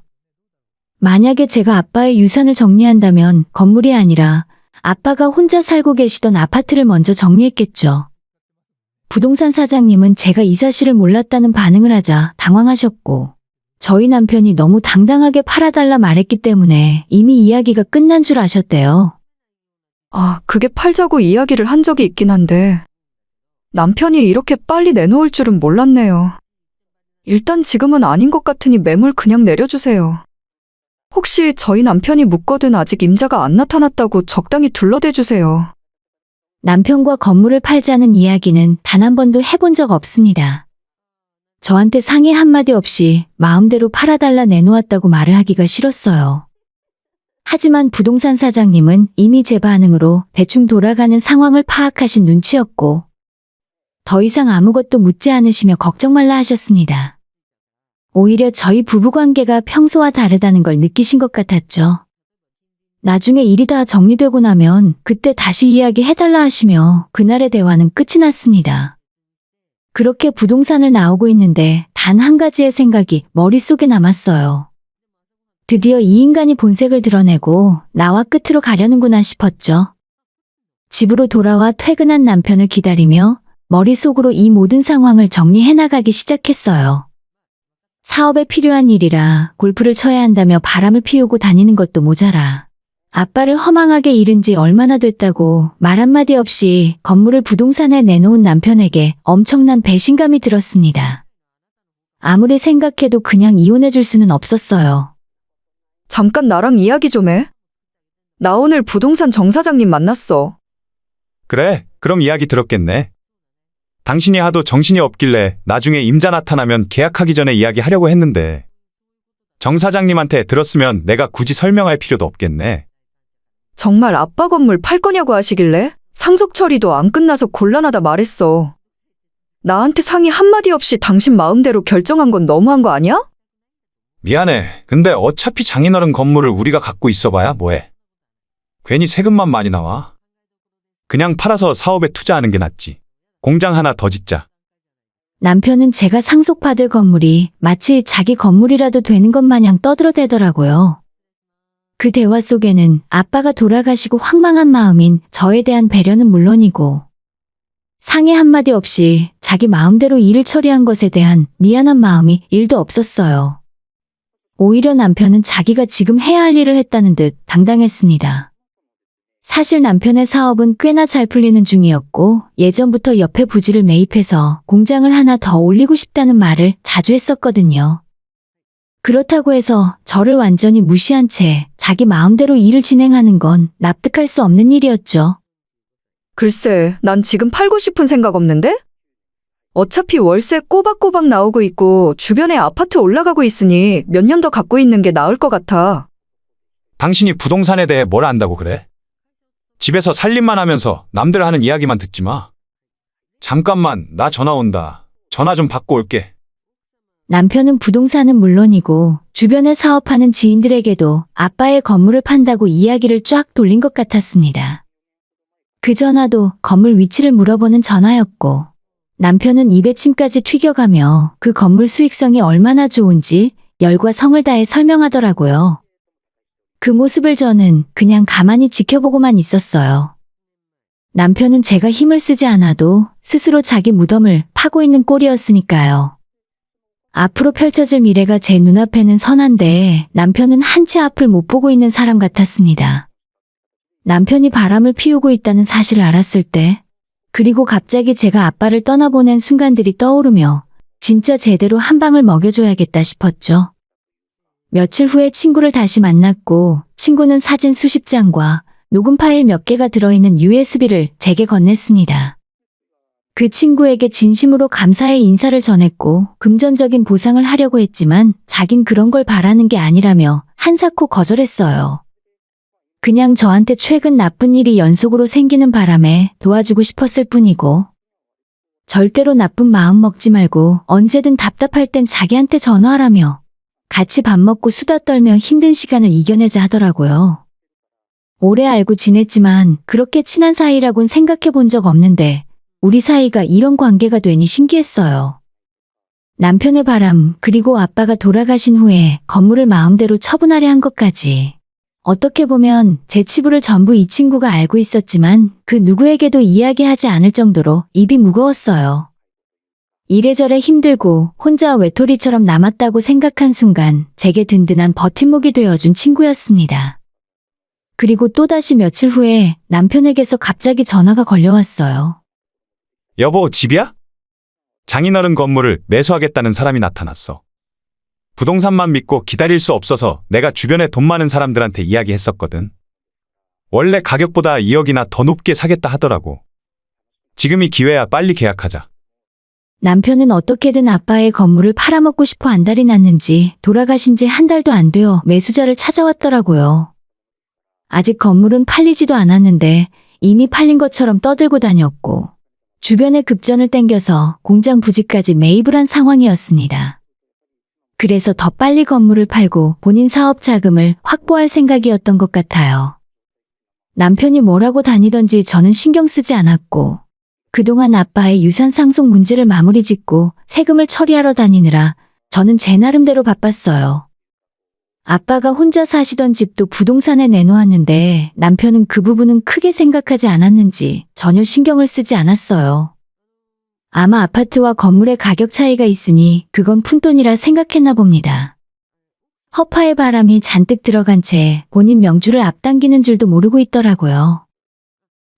만약에 제가 아빠의 유산을 정리한다면 건물이 아니라 아빠가 혼자 살고 계시던 아파트를 먼저 정리했겠죠. 부동산 사장님은 제가 이 사실을 몰랐다는 반응을 하자 당황하셨고 저희 남편이 너무 당당하게 팔아달라 말했기 때문에 이미 이야기가 끝난 줄 아셨대요. 아, 그게 팔자고 이야기를 한 적이 있긴 한데 남편이 이렇게 빨리 내놓을 줄은 몰랐네요. 일단 지금은 아닌 것 같으니 매물 그냥 내려주세요. 혹시 저희 남편이 묻거든 아직 임자가 안 나타났다고 적당히 둘러대주세요. 남편과 건물을 팔자는 이야기는 단 한 번도 해본 적 없습니다. 저한테 상의 한마디 없이 마음대로 팔아달라 내놓았다고 말을 하기가 싫었어요. 하지만 부동산 사장님은 이미 제 반응으로 대충 돌아가는 상황을 파악하신 눈치였고 더 이상 아무것도 묻지 않으시며 걱정 말라 하셨습니다. 오히려 저희 부부관계가 평소와 다르다는 걸 느끼신 것 같았죠. 나중에 일이 다 정리되고 나면 그때 다시 이야기해달라 하시며 그날의 대화는 끝이 났습니다. 그렇게 부동산을 나오고 있는데 단 한 가지의 생각이 머릿속에 남았어요. 드디어 이 인간이 본색을 드러내고 나와 끝으로 가려는구나 싶었죠. 집으로 돌아와 퇴근한 남편을 기다리며 머릿속으로 이 모든 상황을 정리해 나가기 시작했어요. 사업에 필요한 일이라 골프를 쳐야 한다며 바람을 피우고 다니는 것도 모자라 아빠를 허망하게 잃은 지 얼마나 됐다고 말 한마디 없이 건물을 부동산에 내놓은 남편에게 엄청난 배신감이 들었습니다. 아무리 생각해도 그냥 이혼해 줄 수는 없었어요. 잠깐 나랑 이야기 좀 해. 나 오늘 부동산 정 사장님 만났어. 그래, 그럼 이야기 들었겠네. 당신이 하도 정신이 없길래 나중에 임자 나타나면 계약하기 전에 이야기하려고 했는데 정 사장님한테 들었으면 내가 굳이 설명할 필요도 없겠네. 정말 아빠 건물 팔 거냐고 하시길래 상속 처리도 안 끝나서 곤란하다 말했어. 나한테 상의 한마디 없이 당신 마음대로 결정한 건 너무한 거 아니야? 미안해. 근데 어차피 장인어른 건물을 우리가 갖고 있어봐야 뭐해. 괜히 세금만 많이 나와. 그냥 팔아서 사업에 투자하는 게 낫지. 공장 하나 더 짓자. 남편은 제가 상속받을 건물이 마치 자기 건물이라도 되는 것 마냥 떠들어대더라고요. 그 대화 속에는 아빠가 돌아가시고 황망한 마음인 저에 대한 배려는 물론이고 상의 한마디 없이 자기 마음대로 일을 처리한 것에 대한 미안한 마음이 1도 없었어요. 오히려 남편은 자기가 지금 해야 할 일을 했다는 듯 당당했습니다. 사실 남편의 사업은 꽤나 잘 풀리는 중이었고 예전부터 옆에 부지를 매입해서 공장을 하나 더 올리고 싶다는 말을 자주 했었거든요. 그렇다고 해서 저를 완전히 무시한 채 자기 마음대로 일을 진행하는 건 납득할 수 없는 일이었죠. 글쎄, 난 지금 팔고 싶은 생각 없는데? 어차피 월세 꼬박꼬박 나오고 있고 주변에 아파트 올라가고 있으니 몇 년 더 갖고 있는 게 나을 것 같아. 당신이 부동산에 대해 뭘 안다고 그래? 집에서 살림만 하면서 남들 하는 이야기만 듣지 마. 잠깐만, 나 전화 온다. 전화 좀 받고 올게. 남편은 부동산은 물론이고 주변에 사업하는 지인들에게도 아빠의 건물을 판다고 이야기를 쫙 돌린 것 같았습니다. 그 전화도 건물 위치를 물어보는 전화였고 남편은 입에 침까지 튀겨가며 그 건물 수익성이 얼마나 좋은지 열과 성을 다해 설명하더라고요. 그 모습을 저는 그냥 가만히 지켜보고만 있었어요. 남편은 제가 힘을 쓰지 않아도 스스로 자기 무덤을 파고 있는 꼴이었으니까요. 앞으로 펼쳐질 미래가 제 눈앞에는 선한데 남편은 한 치 앞을 못 보고 있는 사람 같았습니다. 남편이 바람을 피우고 있다는 사실을 알았을 때, 그리고 갑자기 제가 아빠를 떠나보낸 순간들이 떠오르며 진짜 제대로 한 방을 먹여줘야겠다 싶었죠. 며칠 후에 친구를 다시 만났고 친구는 사진 수십 장과 녹음 파일 몇 개가 들어있는 USB를 제게 건넸습니다. 그 친구에게 진심으로 감사의 인사를 전했고 금전적인 보상을 하려고 했지만 자긴 그런 걸 바라는 게 아니라며 한사코 거절했어요. 그냥 저한테 최근 나쁜 일이 연속으로 생기는 바람에 도와주고 싶었을 뿐이고 절대로 나쁜 마음 먹지 말고 언제든 답답할 땐 자기한테 전화하라며 같이 밥 먹고 수다 떨며 힘든 시간을 이겨내자 하더라고요. 오래 알고 지냈지만 그렇게 친한 사이라곤 생각해 본 적 없는데 우리 사이가 이런 관계가 되니 신기했어요. 남편의 바람 그리고 아빠가 돌아가신 후에 건물을 마음대로 처분하려 한 것까지 어떻게 보면 제 치부를 전부 이 친구가 알고 있었지만 그 누구에게도 이야기하지 않을 정도로 입이 무거웠어요. 이래저래 힘들고 혼자 외톨이처럼 남았다고 생각한 순간 제게 든든한 버팀목이 되어준 친구였습니다. 그리고 또다시 며칠 후에 남편에게서 갑자기 전화가 걸려왔어요. 여보, 집이야? 장인어른 건물을 매수하겠다는 사람이 나타났어. 부동산만 믿고 기다릴 수 없어서 내가 주변에 돈 많은 사람들한테 이야기했었거든. 원래 가격보다 2억이나 더 높게 사겠다 하더라고. 지금이 기회야. 빨리 계약하자. 남편은 어떻게든 아빠의 건물을 팔아먹고 싶어 안달이 났는지 돌아가신 지 한 달도 안 되어 매수자를 찾아왔더라고요. 아직 건물은 팔리지도 않았는데 이미 팔린 것처럼 떠들고 다녔고 주변에 급전을 땡겨서 공장 부지까지 매입을 한 상황이었습니다. 그래서 더 빨리 건물을 팔고 본인 사업 자금을 확보할 생각이었던 것 같아요. 남편이 뭐라고 다니던지 저는 신경 쓰지 않았고 그동안 아빠의 유산 상속 문제를 마무리 짓고 세금을 처리하러 다니느라 저는 제 나름대로 바빴어요. 아빠가 혼자 사시던 집도 부동산에 내놓았는데 남편은 그 부분은 크게 생각하지 않았는지 전혀 신경을 쓰지 않았어요. 아마 아파트와 건물의 가격 차이가 있으니 그건 푼돈이라 생각했나 봅니다. 허파의 바람이 잔뜩 들어간 채 본인 명주를 앞당기는 줄도 모르고 있더라고요.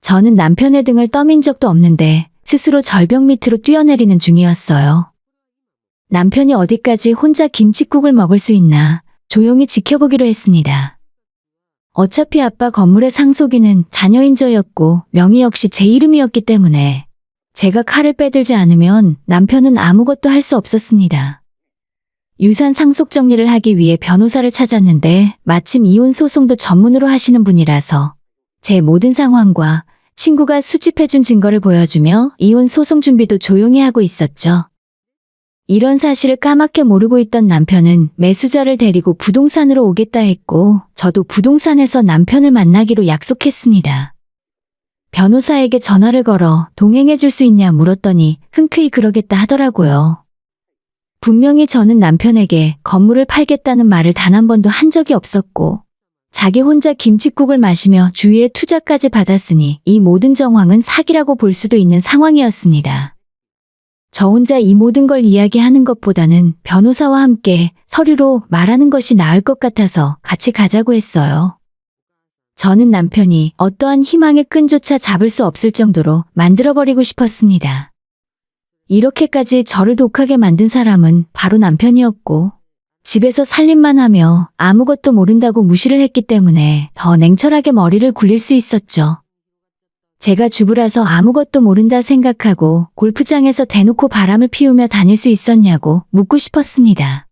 저는 남편의 등을 떠민 적도 없는데 스스로 절벽 밑으로 뛰어내리는 중이었어요. 남편이 어디까지 혼자 김칫국을 먹을 수 있나 조용히 지켜보기로 했습니다. 어차피 아빠 건물의 상속인은 자녀인 저였고 명의 역시 제 이름이었기 때문에 제가 칼을 빼들지 않으면 남편은 아무것도 할 수 없었습니다. 유산 상속 정리를 하기 위해 변호사를 찾았는데 마침 이혼 소송도 전문으로 하시는 분이라서 제 모든 상황과 친구가 수집해준 증거를 보여주며 이혼 소송 준비도 조용히 하고 있었죠. 이런 사실을 까맣게 모르고 있던 남편은 매수자를 데리고 부동산으로 오겠다 했고 저도 부동산에서 남편을 만나기로 약속했습니다. 변호사에게 전화를 걸어 동행해 줄 수 있냐 물었더니 흔쾌히 그러겠다 하더라고요. 분명히 저는 남편에게 건물을 팔겠다는 말을 단 한 번도 한 적이 없었고 자기 혼자 김칫국을 마시며 주위에 투자까지 받았으니 이 모든 정황은 사기라고 볼 수도 있는 상황이었습니다. 저 혼자 이 모든 걸 이야기하는 것보다는 변호사와 함께 서류로 말하는 것이 나을 것 같아서 같이 가자고 했어요. 저는 남편이 어떠한 희망의 끈조차 잡을 수 없을 정도로 만들어버리고 싶었습니다. 이렇게까지 저를 독하게 만든 사람은 바로 남편이었고 집에서 살림만 하며 아무것도 모른다고 무시를 했기 때문에 더 냉철하게 머리를 굴릴 수 있었죠. 제가 주부라서 아무것도 모른다 생각하고 골프장에서 대놓고 바람을 피우며 다닐 수 있었냐고 묻고 싶었습니다.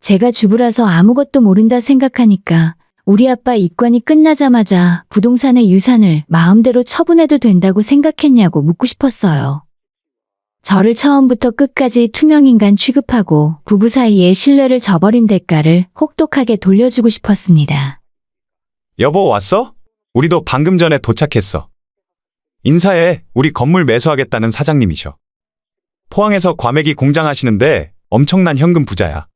제가 주부라서 아무것도 모른다 생각하니까 우리 아빠 입관이 끝나자마자 부동산의 유산을 마음대로 처분해도 된다고 생각했냐고 묻고 싶었어요. 저를 처음부터 끝까지 투명인간 취급하고 부부 사이의 신뢰를 저버린 대가를 혹독하게 돌려주고 싶었습니다. 여보 왔어? 우리도 방금 전에 도착했어. 인사해. 우리 건물 매수하겠다는 사장님이셔. 포항에서 과메기 공장 하시는데 엄청난 현금 부자야.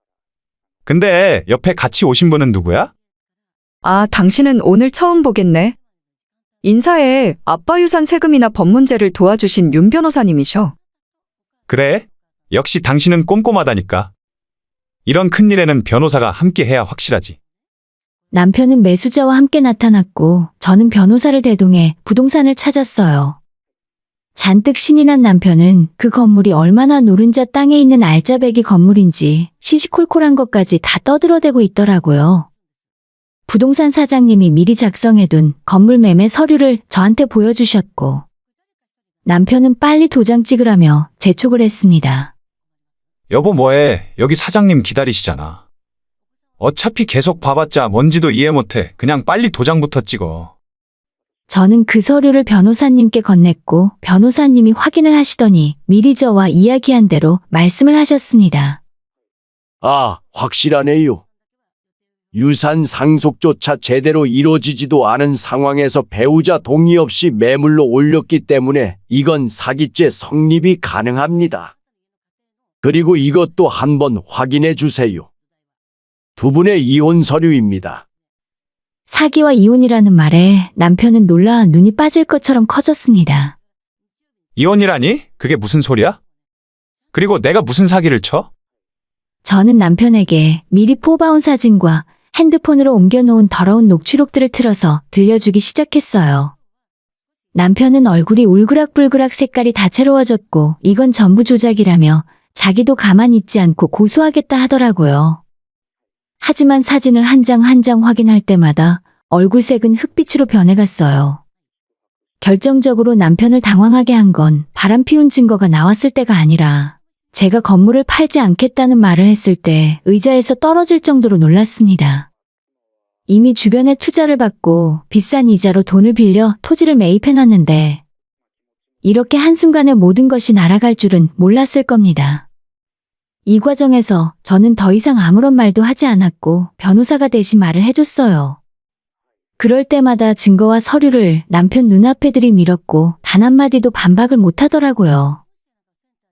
근데 옆에 같이 오신 분은 누구야? 아, 당신은 오늘 처음 보겠네. 인사해. 아빠 유산 세금이나 법 문제를 도와주신 윤 변호사님이셔. 그래? 역시 당신은 꼼꼼하다니까. 이런 큰일에는 변호사가 함께 해야 확실하지. 남편은 매수자와 함께 나타났고 저는 변호사를 대동해 부동산을 찾았어요. 잔뜩 신이 난 남편은 그 건물이 얼마나 노른자 땅에 있는 알짜배기 건물인지 시시콜콜한 것까지 다 떠들어대고 있더라고요. 부동산 사장님이 미리 작성해둔 건물 매매 서류를 저한테 보여주셨고 남편은 빨리 도장 찍으라며 재촉을 했습니다. 여보 뭐해? 여기 사장님 기다리시잖아. 어차피 계속 봐봤자 뭔지도 이해 못해. 그냥 빨리 도장부터 찍어. 저는 그 서류를 변호사님께 건넸고 변호사님이 확인을 하시더니 미리 저와 이야기한 대로 말씀을 하셨습니다. 아, 확실하네요. 유산 상속조차 제대로 이루어지지도 않은 상황에서 배우자 동의 없이 매물로 올렸기 때문에 이건 사기죄 성립이 가능합니다. 그리고 이것도 한번 확인해 주세요. 두 분의 이혼 서류입니다. 사기와 이혼이라는 말에 남편은 놀라 눈이 빠질 것처럼 커졌습니다. 이혼이라니? 그게 무슨 소리야? 그리고 내가 무슨 사기를 쳐? 저는 남편에게 미리 뽑아온 사진과 핸드폰으로 옮겨놓은 더러운 녹취록들을 틀어서 들려주기 시작했어요. 남편은 얼굴이 울그락불그락 색깔이 다채로워졌고 이건 전부 조작이라며 자기도 가만히 있지 않고 고소하겠다 하더라고요. 하지만 사진을 한 장 한 장 확인할 때마다 얼굴색은 흑빛으로 변해갔어요. 결정적으로 남편을 당황하게 한 건 바람 피운 증거가 나왔을 때가 아니라 제가 건물을 팔지 않겠다는 말을 했을 때 의자에서 떨어질 정도로 놀랐습니다. 이미 주변에 투자를 받고 비싼 이자로 돈을 빌려 토지를 매입해놨는데 이렇게 한순간에 모든 것이 날아갈 줄은 몰랐을 겁니다. 이 과정에서 저는 더 이상 아무런 말도 하지 않았고 변호사가 대신 말을 해줬어요. 그럴 때마다 증거와 서류를 남편 눈앞에 들이밀었고 단 한마디도 반박을 못하더라고요.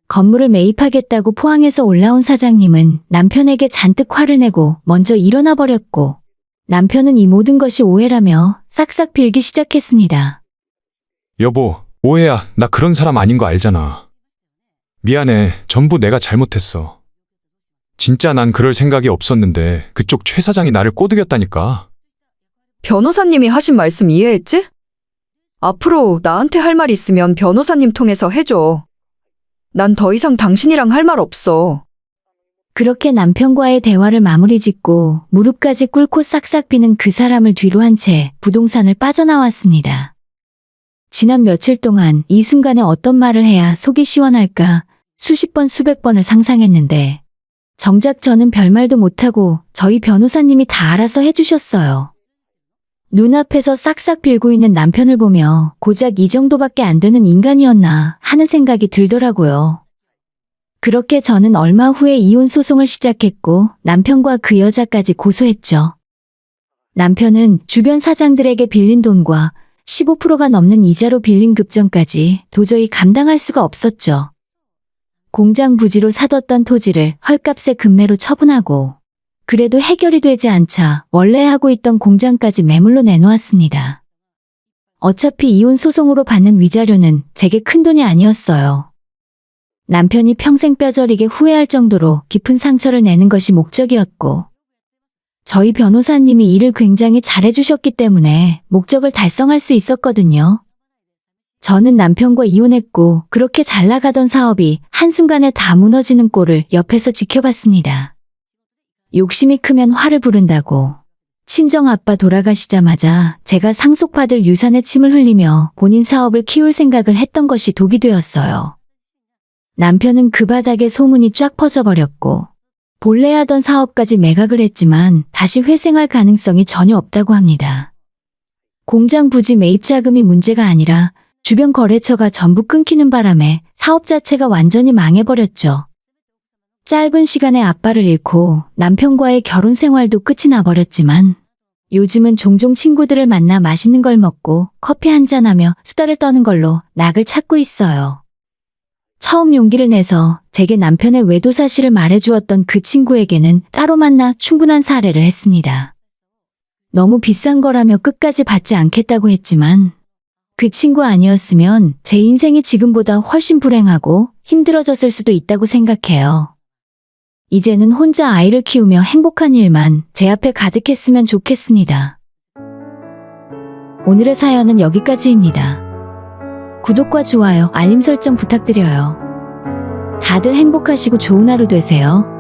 건물을 매입하겠다고 포항에서 올라온 사장님은 남편에게 잔뜩 화를 내고 먼저 일어나 버렸고 남편은 이 모든 것이 오해라며 싹싹 빌기 시작했습니다. 여보, 오해야. 나 그런 사람 아닌 거 알잖아. 미안해. 전부 내가 잘못했어. 진짜 난 그럴 생각이 없었는데 그쪽 최 사장이 나를 꼬드겼다니까. 변호사님이 하신 말씀 이해했지? 앞으로 나한테 할 말 있으면 변호사님 통해서 해줘. 난 더 이상 당신이랑 할 말 없어. 그렇게 남편과의 대화를 마무리 짓고 무릎까지 꿇고 싹싹 비는 그 사람을 뒤로 한 채 부동산을 빠져나왔습니다. 지난 며칠 동안 이 순간에 어떤 말을 해야 속이 시원할까 수십 번 수백 번을 상상했는데 정작 저는 별말도 못하고 저희 변호사님이 다 알아서 해주셨어요. 눈앞에서 싹싹 빌고 있는 남편을 보며 고작 이 정도밖에 안 되는 인간이었나 하는 생각이 들더라고요. 그렇게 저는 얼마 후에 이혼 소송을 시작했고 남편과 그 여자까지 고소했죠. 남편은 주변 사장들에게 빌린 돈과 15%가 넘는 이자로 빌린 급전까지 도저히 감당할 수가 없었죠. 공장 부지로 사뒀던 토지를 헐값에 급매로 처분하고 그래도 해결이 되지 않자 원래 하고 있던 공장까지 매물로 내놓았습니다. 어차피 이혼 소송으로 받는 위자료는 제게 큰돈이 아니었어요. 남편이 평생 뼈저리게 후회할 정도로 깊은 상처를 내는 것이 목적이었고 저희 변호사님이 일을 굉장히 잘해주셨기 때문에 목적을 달성할 수 있었거든요. 저는 남편과 이혼했고 그렇게 잘 나가던 사업이 한순간에 다 무너지는 꼴을 옆에서 지켜봤습니다. 욕심이 크면 화를 부른다고. 친정아빠 돌아가시자마자 제가 상속받을 유산에 침을 흘리며 본인 사업을 키울 생각을 했던 것이 독이 되었어요. 남편은 그 바닥에 소문이 쫙 퍼져버렸고 본래 하던 사업까지 매각을 했지만 다시 회생할 가능성이 전혀 없다고 합니다. 공장 부지 매입 자금이 문제가 아니라 주변 거래처가 전부 끊기는 바람에 사업 자체가 완전히 망해버렸죠. 짧은 시간에 아빠를 잃고 남편과의 결혼 생활도 끝이 나버렸지만 요즘은 종종 친구들을 만나 맛있는 걸 먹고 커피 한잔하며 수다를 떠는 걸로 낙을 찾고 있어요. 처음 용기를 내서 제게 남편의 외도 사실을 말해주었던 그 친구에게는 따로 만나 충분한 사례를 했습니다. 너무 비싼 거라며 끝까지 받지 않겠다고 했지만 그 친구 아니었으면 제 인생이 지금보다 훨씬 불행하고 힘들어졌을 수도 있다고 생각해요. 이제는 혼자 아이를 키우며 행복한 일만 제 앞에 가득했으면 좋겠습니다. 오늘의 사연은 여기까지입니다. 구독과 좋아요, 알림 설정 부탁드려요. 다들 행복하시고 좋은 하루 되세요.